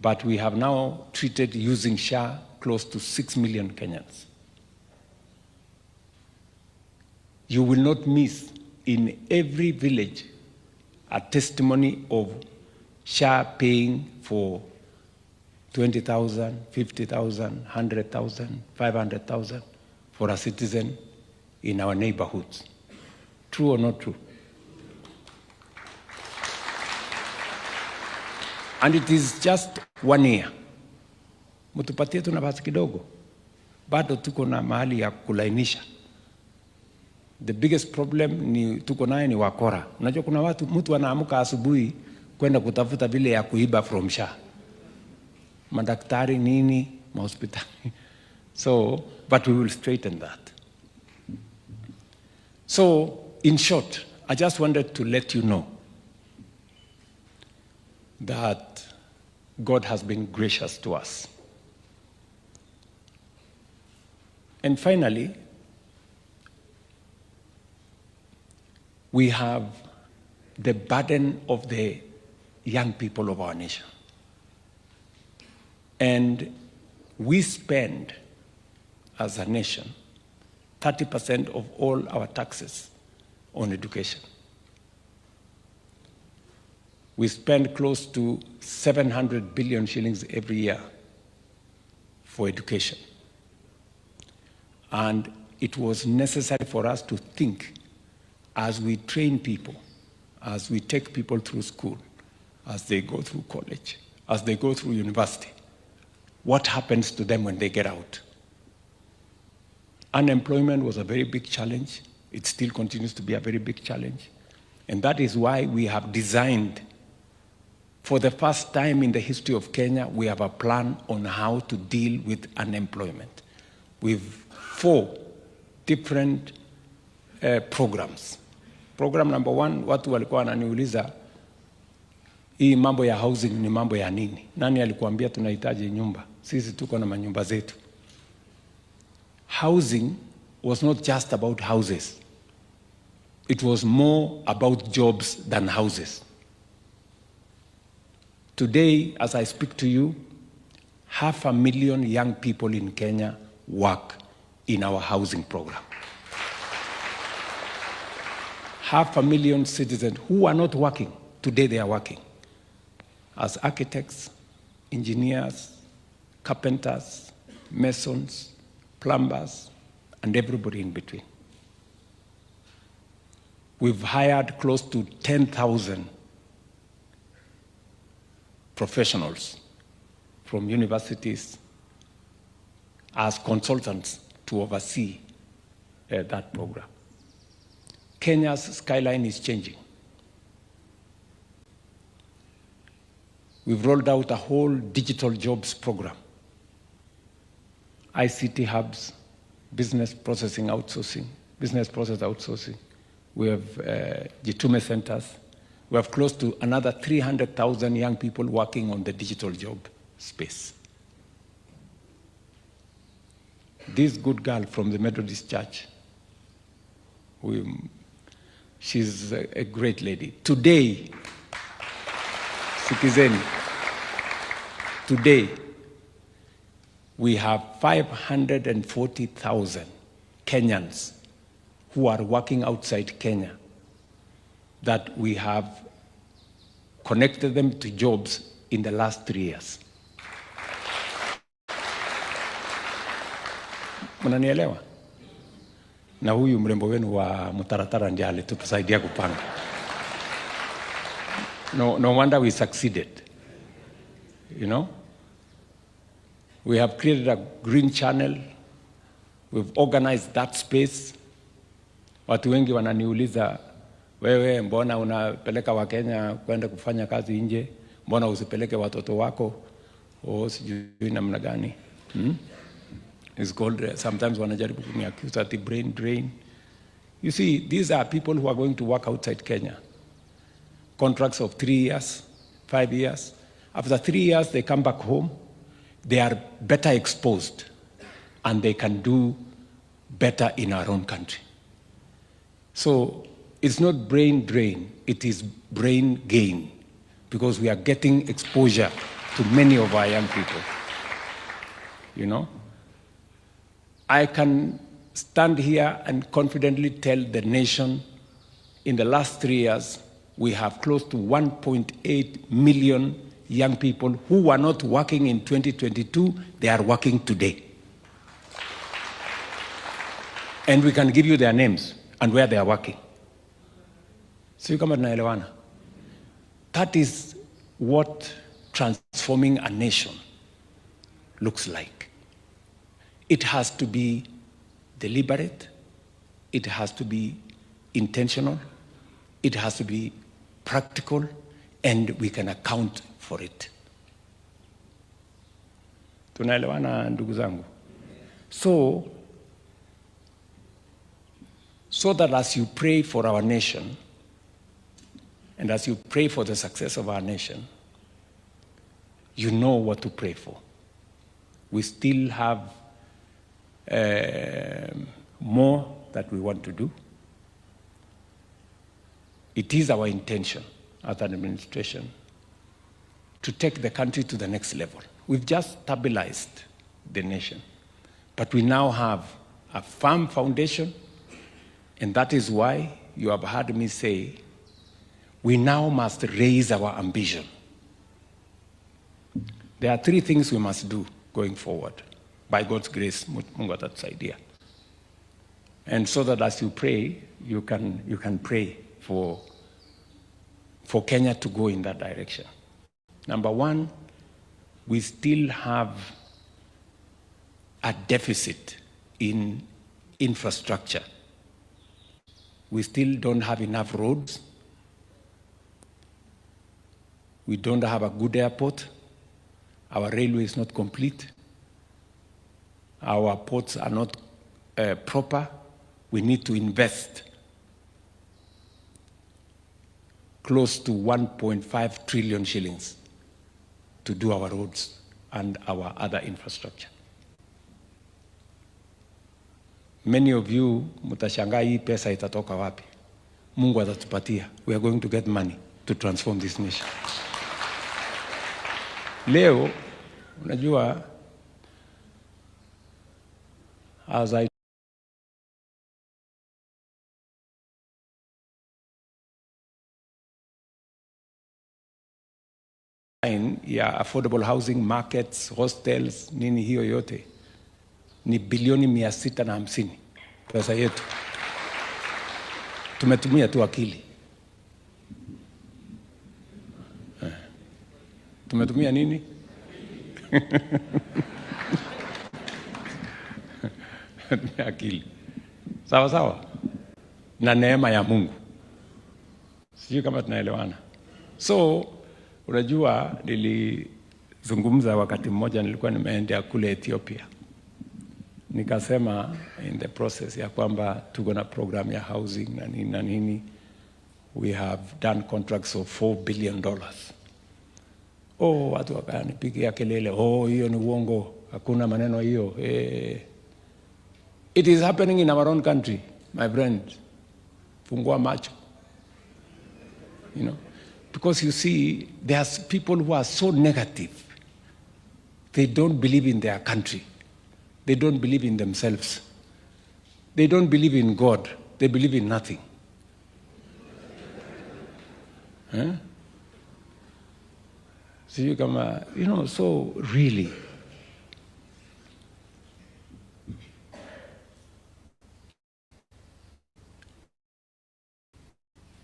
but we have now treated using SHA close to 6 million Kenyans. You will not miss in every village a testimony of SHA paying for 20,000, 50,000, 100,000, 500,000 for a citizen in our neighborhoods. True or not true? And it is just 1 year. Mutupatie tu nafasi kidogo. Bado tuko na mahali ya kulainisha. The biggest problem ni tuko naye ni wakora. Unajua kuna watu, mtu anaamka asubuhi kwenda kutafuta vile ya kuiba from SHA. Madaktari nini, mahospitali. So, but we will straighten that. So, in short, I just wanted to let you know that God has been gracious to us. And finally, we have the burden of the young people of our nation. And we spend, as a nation, 30% of all our taxes on education. We spend close to 700 billion shillings every year for education. And it was necessary for us to think, as we train people, as we take people through school, as they go through college, as they go through university, what happens to them when they get out? Unemployment was a very big challenge. It still continues to be a very big challenge. And that is why we have designed, for the first time in the history of Kenya, we have a plan on how to deal with unemployment. With 4 different programs. Program number 1, watu walikuwa wananiuliza, hii mambo ya housing ni mambo ya nini? Nani alikuambia tunahitaji nyumba? Sisi tuko na manyumba zetu. Housing was not just about houses. It was more about jobs than houses. Today, as I speak to you, 500,000 young people in Kenya work in our housing program. 500,000 citizens who are not working, today they are working as architects, engineers, carpenters, masons, plumbers, and everybody in between. We've hired close to 10,000 professionals from universities as consultants to oversee that program. Kenya's skyline is changing. We've rolled out a whole digital jobs program. ICT hubs, business process outsourcing. We have Jitume centers. We have close to another 300,000 young people working on the digital job space. This good girl from the Methodist Church, she's a great lady. Today, sikizeni, today, we have 540,000 Kenyans who are working outside Kenya that we have connected them to jobs in the last 3 years. Mnanielewa? Na huyu mrembo wenu wa mtaratara ndiye alitusaidia kupanga. No wonder we succeeded. You know? We have created a green channel. We've organized that space. Watu wengi wananiuliza, Wewe mbona unapeleka Wakenya kwenda kufanya kazi nje? Mbona usipeleke watoto wako? Sijui namna gani. It's called, sometimes wanajaribu kuniaccuse at the brain drain. You see, these are people who are going to work outside Kenya. Contracts of 3 years, 5 years. After 3 years, they come back home. They are better exposed, and they can do better in our own country. So it's not brain drain, it is brain gain, because we are getting exposure to many of our young people. You know? I can stand here and confidently tell the nation, in the last 3 years, we have close to 1.8 million young people who were not working in 2022, they are working today. And we can give you their names and where they are working. So kama tunaelewana. That is what transforming a nation looks like. It has to be deliberate, it has to be intentional, it has to be practical, and we can account for it. Tunaelewana ndugu zangu? So that as you pray for our nation, and as you pray for the success of our nation, you know what to pray for. We still have more that we want to do. It is our intention as an administration to take the country to the next level. We've just stabilized the nation, but we now have a firm foundation, and that is why you have heard me say, we now must raise our ambition. There are 3 things we must do going forward. By God's grace, Mungu atatusaidia. And so that as you pray, you can pray for Kenya to go in that direction. Number 1, we still have a deficit in infrastructure. We still don't have enough roads. We don't have a good airport. Our railway is not complete. Our ports are not proper. We need to invest close to 1.5 trillion shillings to do our roads and our other infrastructure. Many of you mutashangaa hii pesa itatoka wapi? Mungu atatupatia. We are going to get money to transform this nation. Leo, unajua, as I ya affordable housing markets, hostels, nini hiyo yote, ni bilioni 650 pesa yetu. Tumetumia tu akili. Tumetumia nini? Akili. Sawa sawa. Na neema ya Mungu. Sijui kama tunaelewana. So, unajua nilizungumza wakati mmoja nilikuwa nimeenda kule Ethiopia. Nikasema in the process ya kwamba tuko na program ya housing na nini. We have done contracts of $4 billion. Watu wakanipigia kelele, hiyo ni uongo, hakuna maneno hiyo. It is happening in our own country, my friend. Fungua macho. You know, because you see, there's people who are so negative. They don't believe in their country. They don't believe in themselves. They don't believe in God. They believe in nothing. So you come, so really,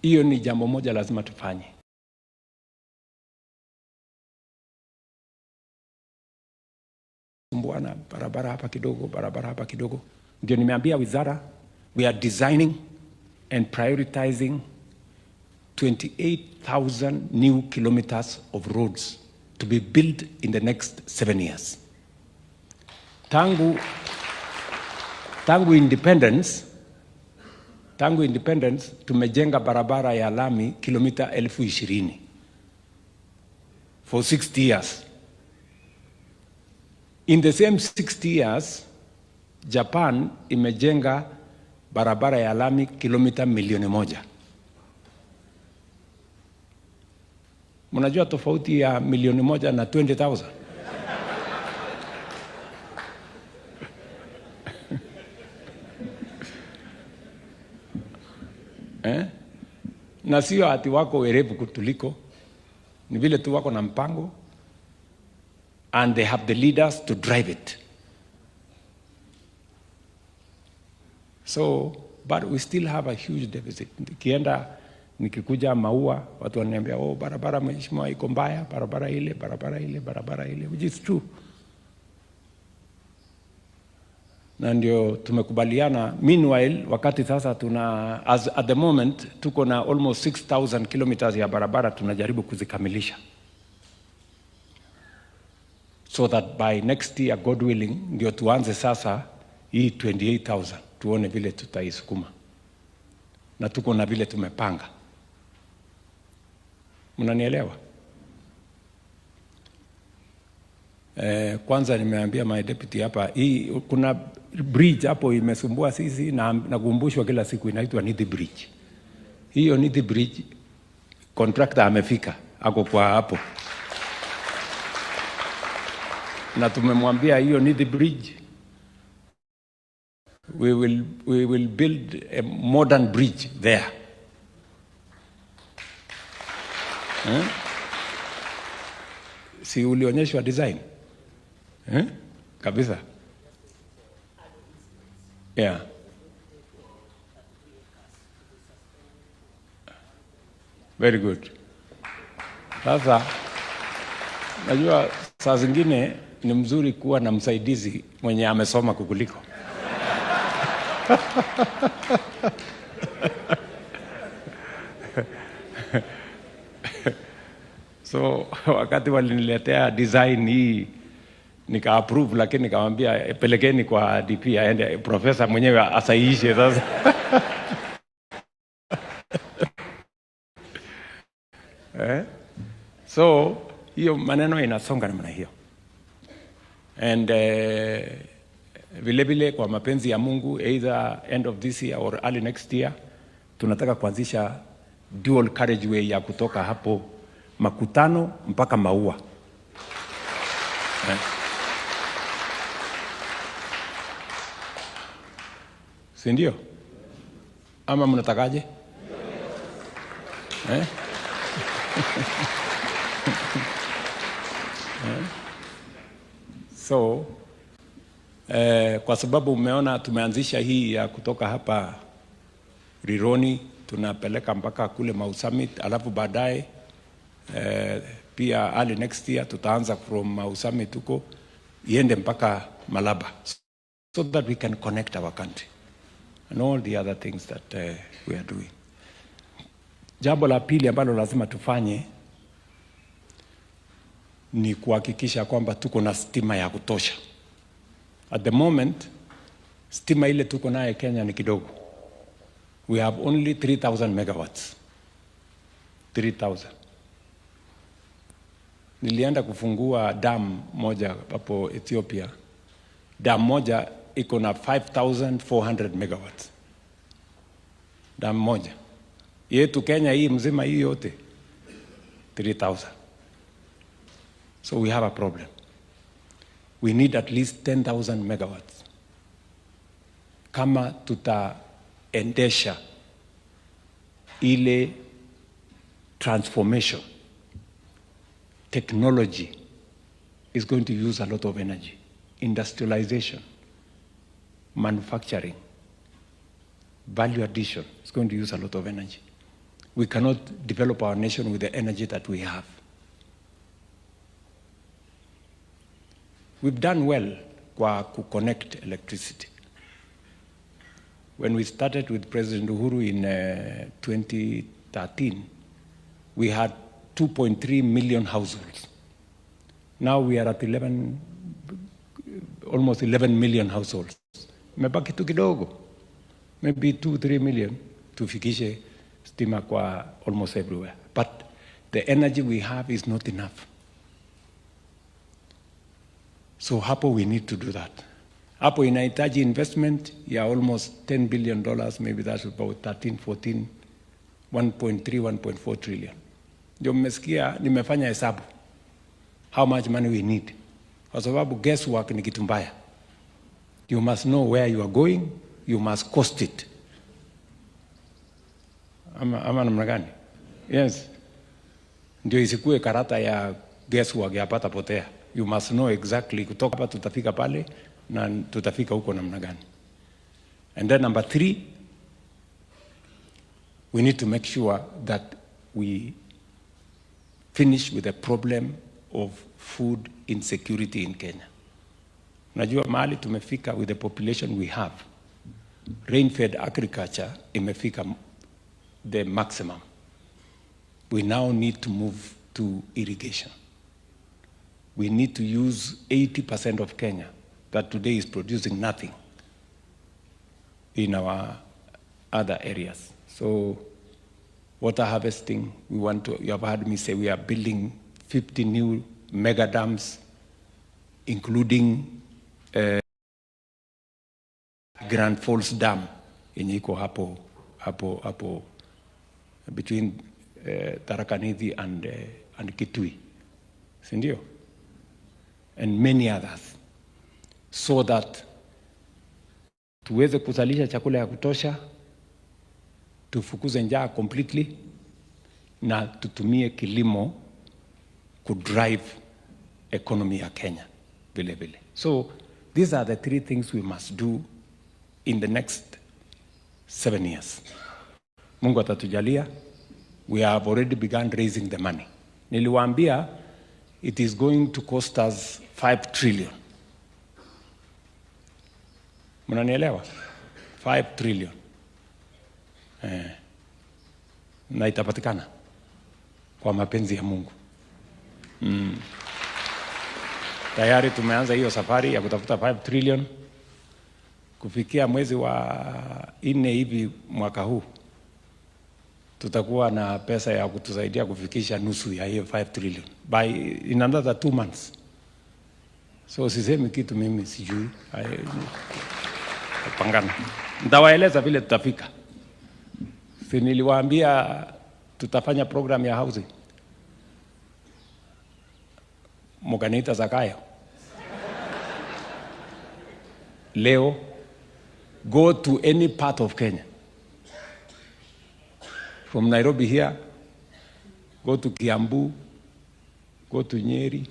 hiyo ni jambo moja lazima tufanye. Mbwana barabara hapa kidogo. Ndio nimeambia wizara, we are designing and prioritizing 28,000 new kilometers of roads to be built in the next 7 years. Tangu independence tumejenga barabara ya lami kilomita 20,000 for 60 years. In the same 60 years, Japan imejenga barabara ya lami kilomita 1,000,000. Mnajua tofauti ya 1,000,000 na 20,000? Na sio ati wako werevu kutuliko, ni vile tu wako na mpango, and they have the leaders to drive it. So, but we still have a huge deficit. Nikikuja Maua, watu wananiambia, oh, barabara mheshimiwa iko mbaya, barabara ile, which is true. Na ndio tumekubaliana, meanwhile, wakati sasa at the moment, tuko na almost 6,000 kilometers ya barabara tunajaribu kuzikamilisha. So that by next year, God willing, ndio tuanze sasa hii 28,000, tuone vile tutaisukuma. Na tuko na vile tumepanga. Mnanielewa? Kwanza nimeambia my deputy hapa, hii kuna bridge hapo imesumbua sisi na nakumbushwa kila siku, inaitwa Nithi Bridge. Hiyo Nithi Bridge contractor amefika, ako kwa hapo. Na tumemwambia hiyo Nithi Bridge we will build a modern bridge there. Si ulionyeshwa design? Kabisa. Yeah. Very good. Sasa najua saa zingine ni mzuri kuwa na msaidizi mwenye amesoma kukuliko. So wakati waliniletea design hii nika approve, lakini nikamwambia pelekeni kwa DP aende profesa mwenyewe asahihishe sasa. So hiyo maneno inasonga namna hiyo. And vile vile kwa mapenzi ya Mungu, either end of this year or early next year, tunataka kuanzisha dual carriageway ya kutoka hapo Makutano mpaka Maua. Si ndio? Ama mnatakaje? So kwa sababu umeona tumeanzisha hii ya kutoka hapa Rironi tunapeleka mpaka kule Mau Summit, alafu baadaye pia early next year tutaanza from Mau Summit huko iende mpaka Malaba, so that we can connect our country and all the other things that we are doing. Jambo la pili ambalo lazima tufanye ni kuhakikisha kwamba tuko na stima ya kutosha. At the moment, stima ile tuko naye Kenya ni kidogo. We have only 3,000 megawatts. 3,000. Nilienda kufungua dam moja hapo Ethiopia. Dam moja iko na 5,400 megawatts. Dam moja. Yetu Kenya hii mzima hii yote 3,000. So we have a problem. We need at least 10,000 megawatts. Kama tutaendesha ile transformation, technology is going to use a lot of energy. Industrialization, manufacturing, value addition is going to use a lot of energy. We cannot develop our nation with the energy that we have. We've done well to connect electricity. When we started with President Uhuru in 2013, we had 2.3 million households. Now we are at almost 11 million households. Mebaki tu kidogo, maybe 2-3 million tufikishe stima kwa almost everywhere. But the energy we have is not enough. So hapo we need to do that. Hapo inahitaji investment ya almost $10 billion, maybe that's about 13, 14, 1.3, 1.4 trillion. Ndio mmesikia nimefanya hesabu how much money we need. Kwa sababu guesswork ni kitu mbaya. You must know where you are going, you must cost it. Ama namna gani? Yes. Ndio isikue karata ya guesswork ya pata potea. You must know exactly kutoka hapa tutafika pale na tutafika huko namna gani. And then number 3, we need to make sure that we finish with the problem of food insecurity in Kenya. Najua mahali tumefika with the population we have. Rain-fed agriculture imefika the maximum. We now need to move to irrigation. We need to use 80% of Kenya that today is producing nothing in our other areas. So water harvesting, you have heard me say we are building 50 new mega dams, including Grand Falls Dam yenye iko hapo between Tharaka Nithi and Kitui, sindio? And many others, so that tuweze kuzalisha chakula ya kutosha, tufukuze njaa completely, na tutumie kilimo kudrive economy ya Kenya vile vile. So these are the 3 things we must do in the next 7 years. Mungu atatujalia. We have already begun raising the money. Niliwaambia it is going to cost us 5 trillion. Mnanielewa? 5 trillion. Na itapatikana kwa mapenzi ya Mungu. Tayari tumeanza hiyo safari ya kutafuta 5 trillion. Kufikia mwezi wa 4 hivi mwaka huu, tutakuwa na pesa ya kutusaidia kufikisha nusu ya hiyo 5 trillion in another 2 months. So sisemi kitu mimi sijui. Pangana. Nitawaeleza vile tutafika. Si niliwaambia tutafanya program ya housing. Mukaniita Zakayo. Leo, go to any part of Kenya. From Nairobi here, go to Kiambu, go to Nyeri,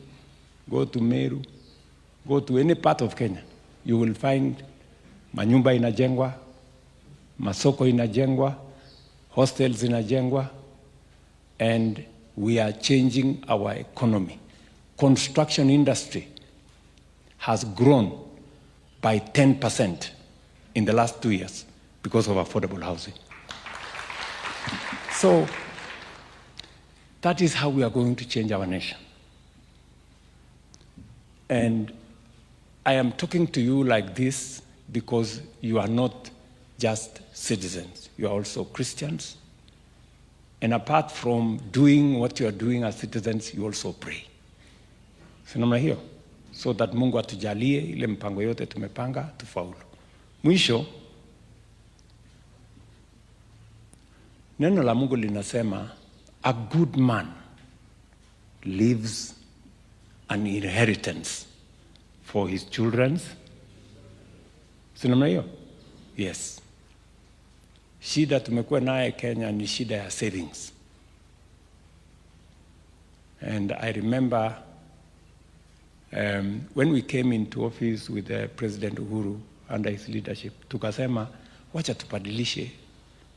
go to Meru, go to any part of Kenya. You will find manyumba inajengwa, masoko inajengwa, hostels inajengwa, and we are changing our economy. Construction industry has grown by 10% in the last 2 years because of affordable housing. So that is how we are going to change our nation. And I am talking to you like this because you are not just citizens, you are also Christians. And apart from doing what you are doing as citizens, you also pray. Sinamna hiyo, so that Mungu atujalie ile mpango yote tumepanga tufaulu. Mwisho, neno la Mungu linasema a good man leaves an inheritance for his children's. Sinamna hiyo? Yes. Shida tumekuwa naye Kenya ni shida ya savings. And I remember when we came into office with President Uhuru under his leadership, tukasema wacha tubadilishe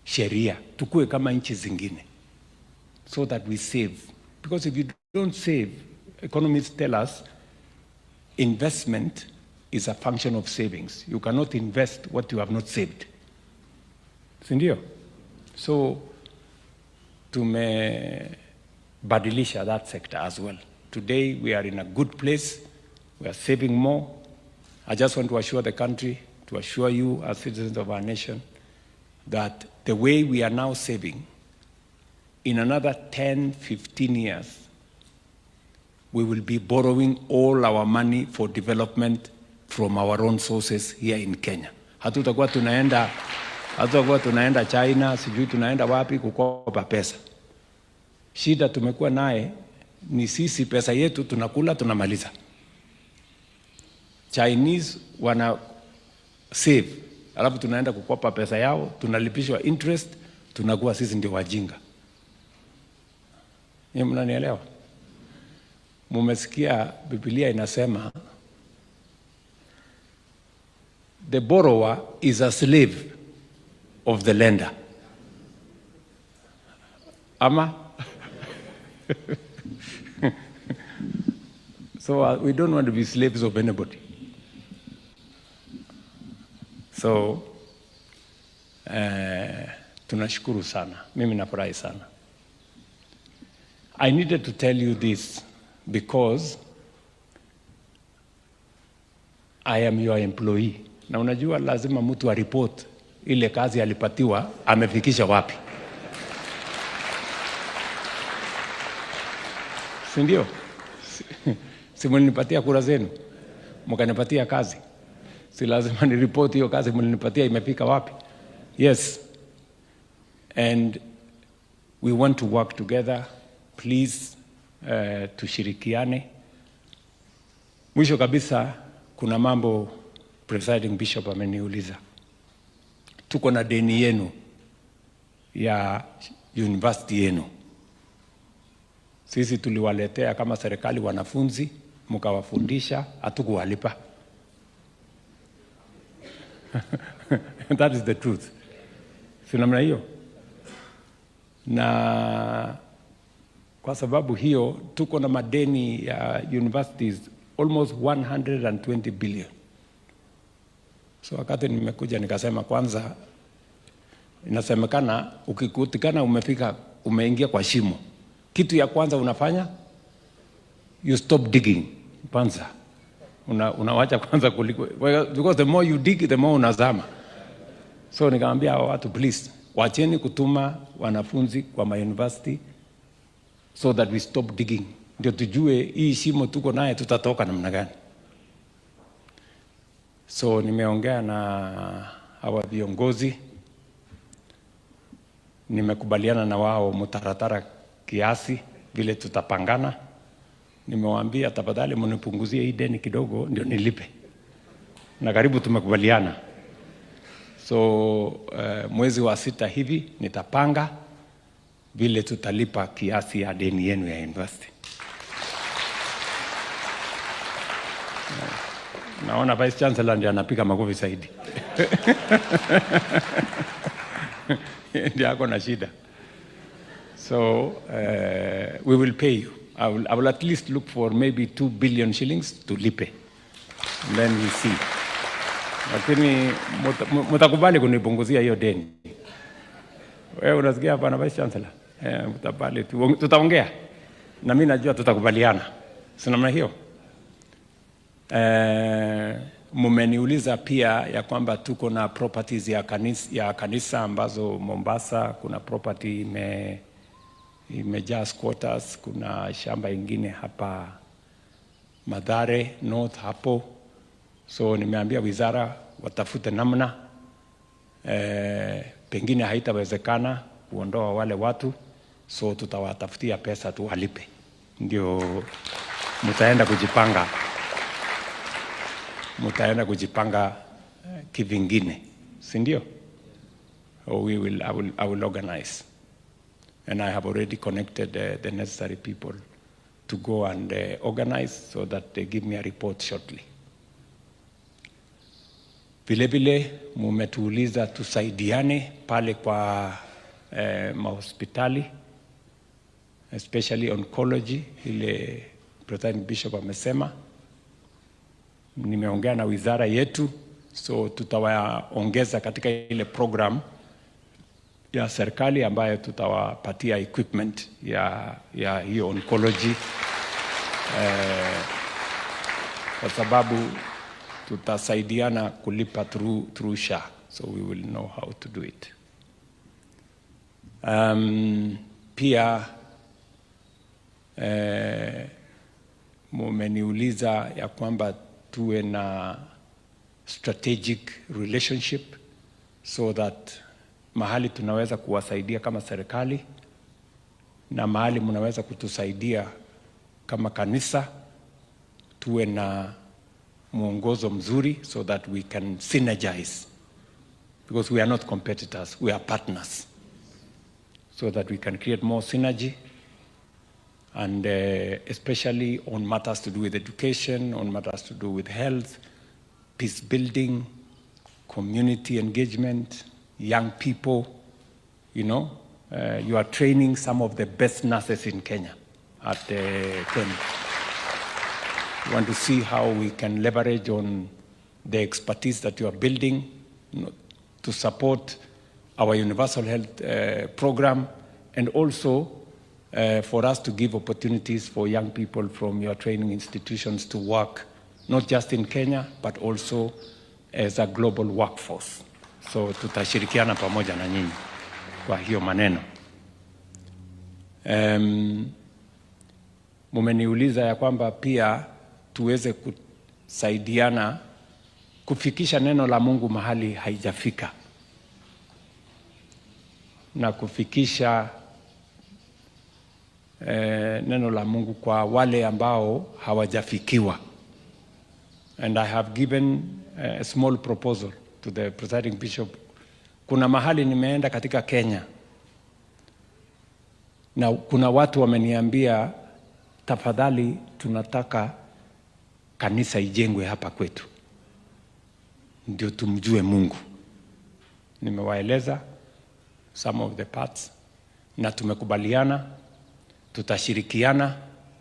sheria tukue kama nchi zingine so that we save, because if you don't save, economists tell us investment is a function of savings. You cannot invest what you have not saved. Sindio? So badilisha that sector as well. Today we are in a good place. We are saving more. I just want to assure the country, to assure you as citizens of our nation, that the way we are now saving, in another 10, 15 years, we will be borrowing all our money for development from our own sources here in Kenya. Hatutakuwa tunaenda China, sijui tunaenda wapi kukopa pesa. Shida tumekuwa naye ni sisi pesa yetu tunakula tunamaliza. Chinese wana save, alafu tunaenda kukopa pesa yao, tunalipishwa interest, tunakuwa sisi ndio wajinga. Ni mnanielewa? Mumesikia Biblia inasema the borrower is a slave of the lender. Ama? So we don't want to be slaves of anybody. So tunashukuru sana. Mimi nafurahi sana. I needed to tell you this because I am your employee. Na unajua lazima mtu report ile kazi alipatiwa amefikisha wapi. Si ndio? Si mlinipatia kura zenu, mkanipatia kazi. Si lazima ni report hiyo kazi mlinipatia imefika wapi. Yes. And we want to work together. Please tushirikiane. Mwisho kabisa kuna mambo presiding bishop ameniuliza. Tuko na deni yenu ya university yenu. Sisi tuliwaletea kama serikali wanafunzi, mkawafundisha, hatukuwalipa. That is the truth. Si namna hiyo? Na kwa sababu hiyo tuko na madeni ya universities almost 120 billion. So wakati nimekuja nikasema kwanza, inasemekana ukikutikana umeingia kwa shimo, kitu ya kwanza unafanya, you stop digging kwanza. Unawacha kwanza kuliko, because the more you dig the more unazama. So nikamwambia watu, please wacheni kutuma wanafunzi kwa university so that we stop digging. Ndio tujue hii shimo tuko naye tutatoka namna gani. So nimeongea na hawa viongozi, nimekubaliana na wao mtaratara kiasi vile tutapangana. Nimewaambia tafadhali mnipunguzie hii deni kidogo ndio nilipe. Na karibu tumekubaliana. So mwezi wa 6 hivi nitapanga vile tutalipa kiasi ya deni yenu ya university. Naona Vice Chancellor ndiye anapiga makofi zaidi. Ndiye ako na shida. So we will pay you. I will at least look for maybe 2 billion shillings to lipe. And then we see. Lakini mtakubali kunipunguzia hiyo deni. Wewe unasikia hapa na Vice Chancellor? Mtakubali tutaongea. Na mimi najua tutakubaliana. Si namna hiyo? Mumeniuliza pia ya kwamba tuko na properties ya kanisa ambazo Mombasa kuna property imejaa squatters, kuna shamba ingine hapa Mathare North hapo. So nimeambia wizara watafute namna, pengine haitawezekana kuondoa wale watu, so tutawatafutia pesa tu walipe. Ndio mtaenda kujipanga kivingine, si ndio? I will organize. And I have already connected the necessary people to go and organize so that they give me a report shortly. Vile vile mumetuuliza tusaidiane pale kwa mahospitali, especially oncology, ile President Bishop amesema. Nimeongea na wizara yetu, so tutawaongeza katika ile program ya serikali ambayo tutawapatia equipment ya hiyo oncology kwa sababu tutasaidiana kulipa through SHA, so we will know how to do it. Pia mumeniuliza ya kwamba tuwe na strategic relationship so that mahali tunaweza kuwasaidia kama serikali na mahali mnaweza kutusaidia kama kanisa, tuwe na mwongozo mzuri so that we can synergize, because we are not competitors, we are partners, so that we can create more synergy, and especially on matters to do with education, on matters to do with health, peace building, community engagement, young people. You know, you are training some of the best nurses in Kenya at Kenya. We want to see how we can leverage on the expertise that you are building, you know, to support our universal health program, and also for us to give opportunities for young people from your training institutions to work, not just in Kenya, but also as a global workforce. So tutashirikiana pamoja na nyinyi kwa hiyo maneno. Mumeniuliza ya kwamba pia tuweze kusaidiana kufikisha neno la Mungu mahali haijafika, na kufikisha neno la Mungu kwa wale ambao hawajafikiwa. And I have given a small proposal to the presiding bishop. Kuna mahali nimeenda katika Kenya na kuna watu wameniambia, tafadhali tunataka kanisa ijengwe hapa kwetu ndio tumjue Mungu. Nimewaeleza some of the parts na tumekubaliana tutashirikiana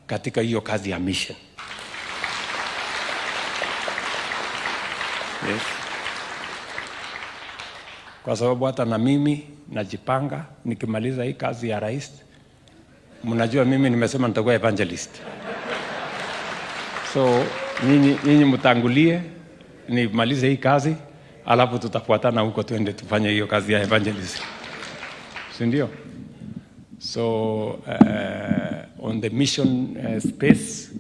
katika hiyo kazi ya mission. Yes. Kwa sababu hata na mimi najipanga nikimaliza hii kazi ya rais. Mnajua mimi nimesema nitakuwa evangelist. So nyinyi mtangulie nimalize hii kazi, alafu tutafuatana huko tuende tufanye hiyo kazi ya evangelist. Si ndio? So on the mission space,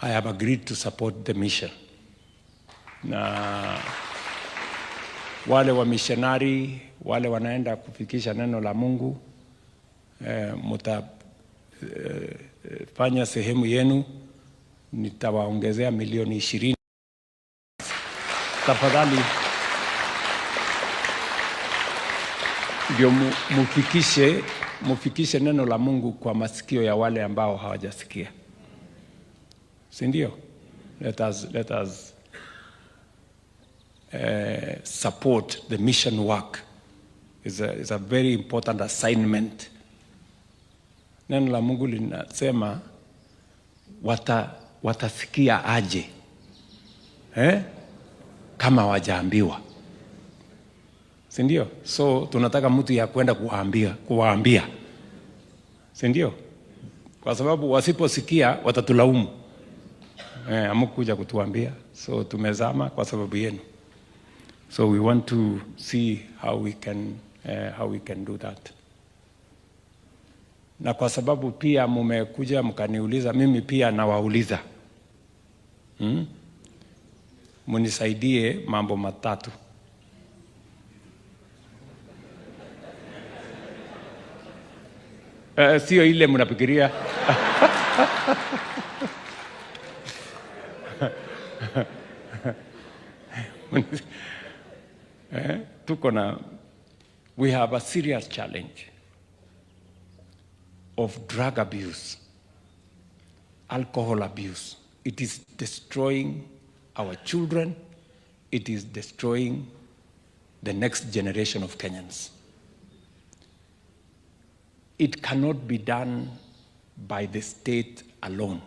I have agreed to support the mission. Na wale wa missionary, wale wanaenda kufikisha neno la Mungu, mutafanya sehemu yenu, nitawaongezea milioni 20. Tafadhali ndio mufikishe neno la Mungu kwa masikio ya wale ambao hawajasikia. Si ndio? Let us support the mission work. Is a very important assignment. Neno la Mungu linasema watasikia aje kama wajaambiwa. Si ndio? So tunataka mtu ya kwenda kuwaambia. Si ndio? Kwa sababu wasiposikia watatulaumu. Hamkuja kutuambia. So tumezama kwa sababu yenu. So we want to see how we can do that. Na kwa sababu pia mumekuja mkaniuliza, mimi pia nawauliza. Munisaidie mambo matatu. Sio ile mnafikiria. We have a serious challenge of drug abuse, alcohol abuse. It is destroying our children. It is destroying the next generation of Kenyans. It cannot be done by the state alone.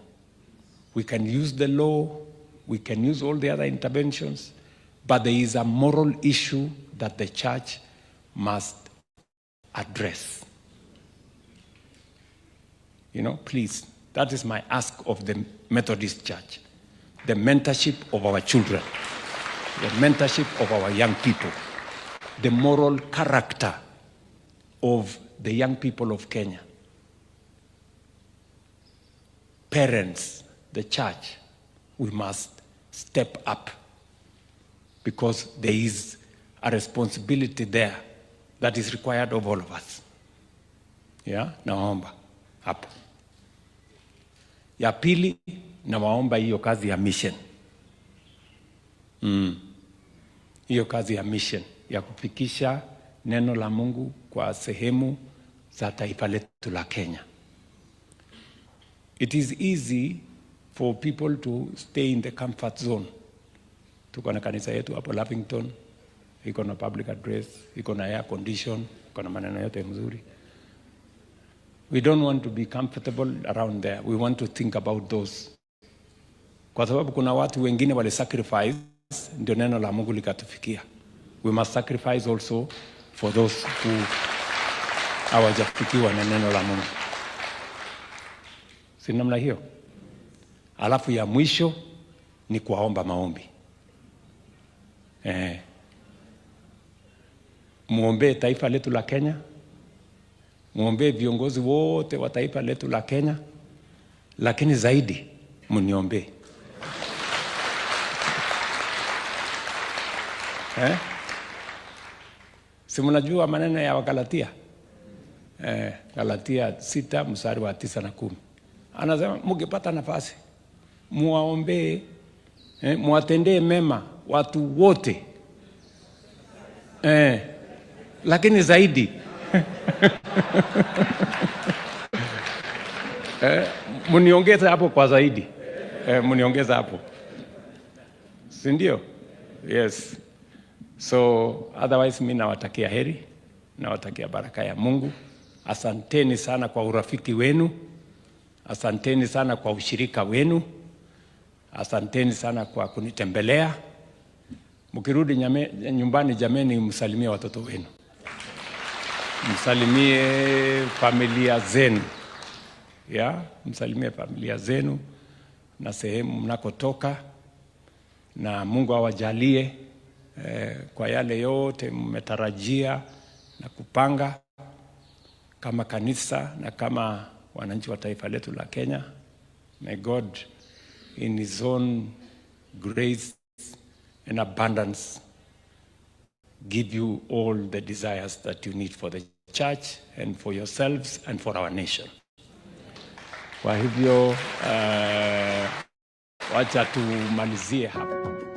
We can use the law, we can use all the other interventions, but there is a moral issue that the church must address. You know, please, that is my ask of the Methodist Church. The mentorship of our children, the mentorship of our young people, the moral character of the young people of Kenya. Parents, the church, we must step up because there is a responsibility there that is required of all of us. Yeah, naomba hapo. Ya pili, nawaomba hiyo kazi ya mission. Hiyo kazi ya mission ya kufikisha neno la Mungu kwa sehemu za taifa letu la Kenya. It is easy for people to stay in the comfort zone. Tuko na kanisa yetu hapo Lavington, iko na public address, iko na air condition, iko na maneno yote mzuri. We don't want to be comfortable around there. We want to think about those. Kwa sababu kuna watu wengine wale sacrifice ndio neno la Mungu likatufikia. We must sacrifice also for those who hawajafikiwa na neno la Mungu. Si namna hiyo? Alafu ya mwisho ni kuwaomba maombi. Muombe taifa letu la Kenya. Muombe viongozi wote wa taifa letu la Kenya. Lakini zaidi muniombe. Si mnajua maneno ya Wagalatia? Galatia 6 mstari wa 9 na 10. Anasema mungepata nafasi muwaombe, muwatendee mema watu wote, lakini zaidi muniongeza hapo kwa zaidi, muniongeza hapo, si ndio? Yes. So otherwise mimi nawatakia heri, nawatakia baraka ya Mungu. Asanteni sana kwa urafiki wenu. Asanteni sana kwa ushirika wenu. Asanteni sana kwa kunitembelea. Mkirudi nyumbani jameni, msalimie watoto wenu. Msalimie familia zenu. Ya, msalimie familia zenu na sehemu mnakotoka, na Mungu awajalie kwa yale yote mmetarajia na kupanga kama kanisa na kama wananchi wa taifa letu la Kenya. May God in his own grace and abundance give you all the desires that you need for the church and for yourselves and for our nation. Kwa hivyo wacha tumalizie hapa.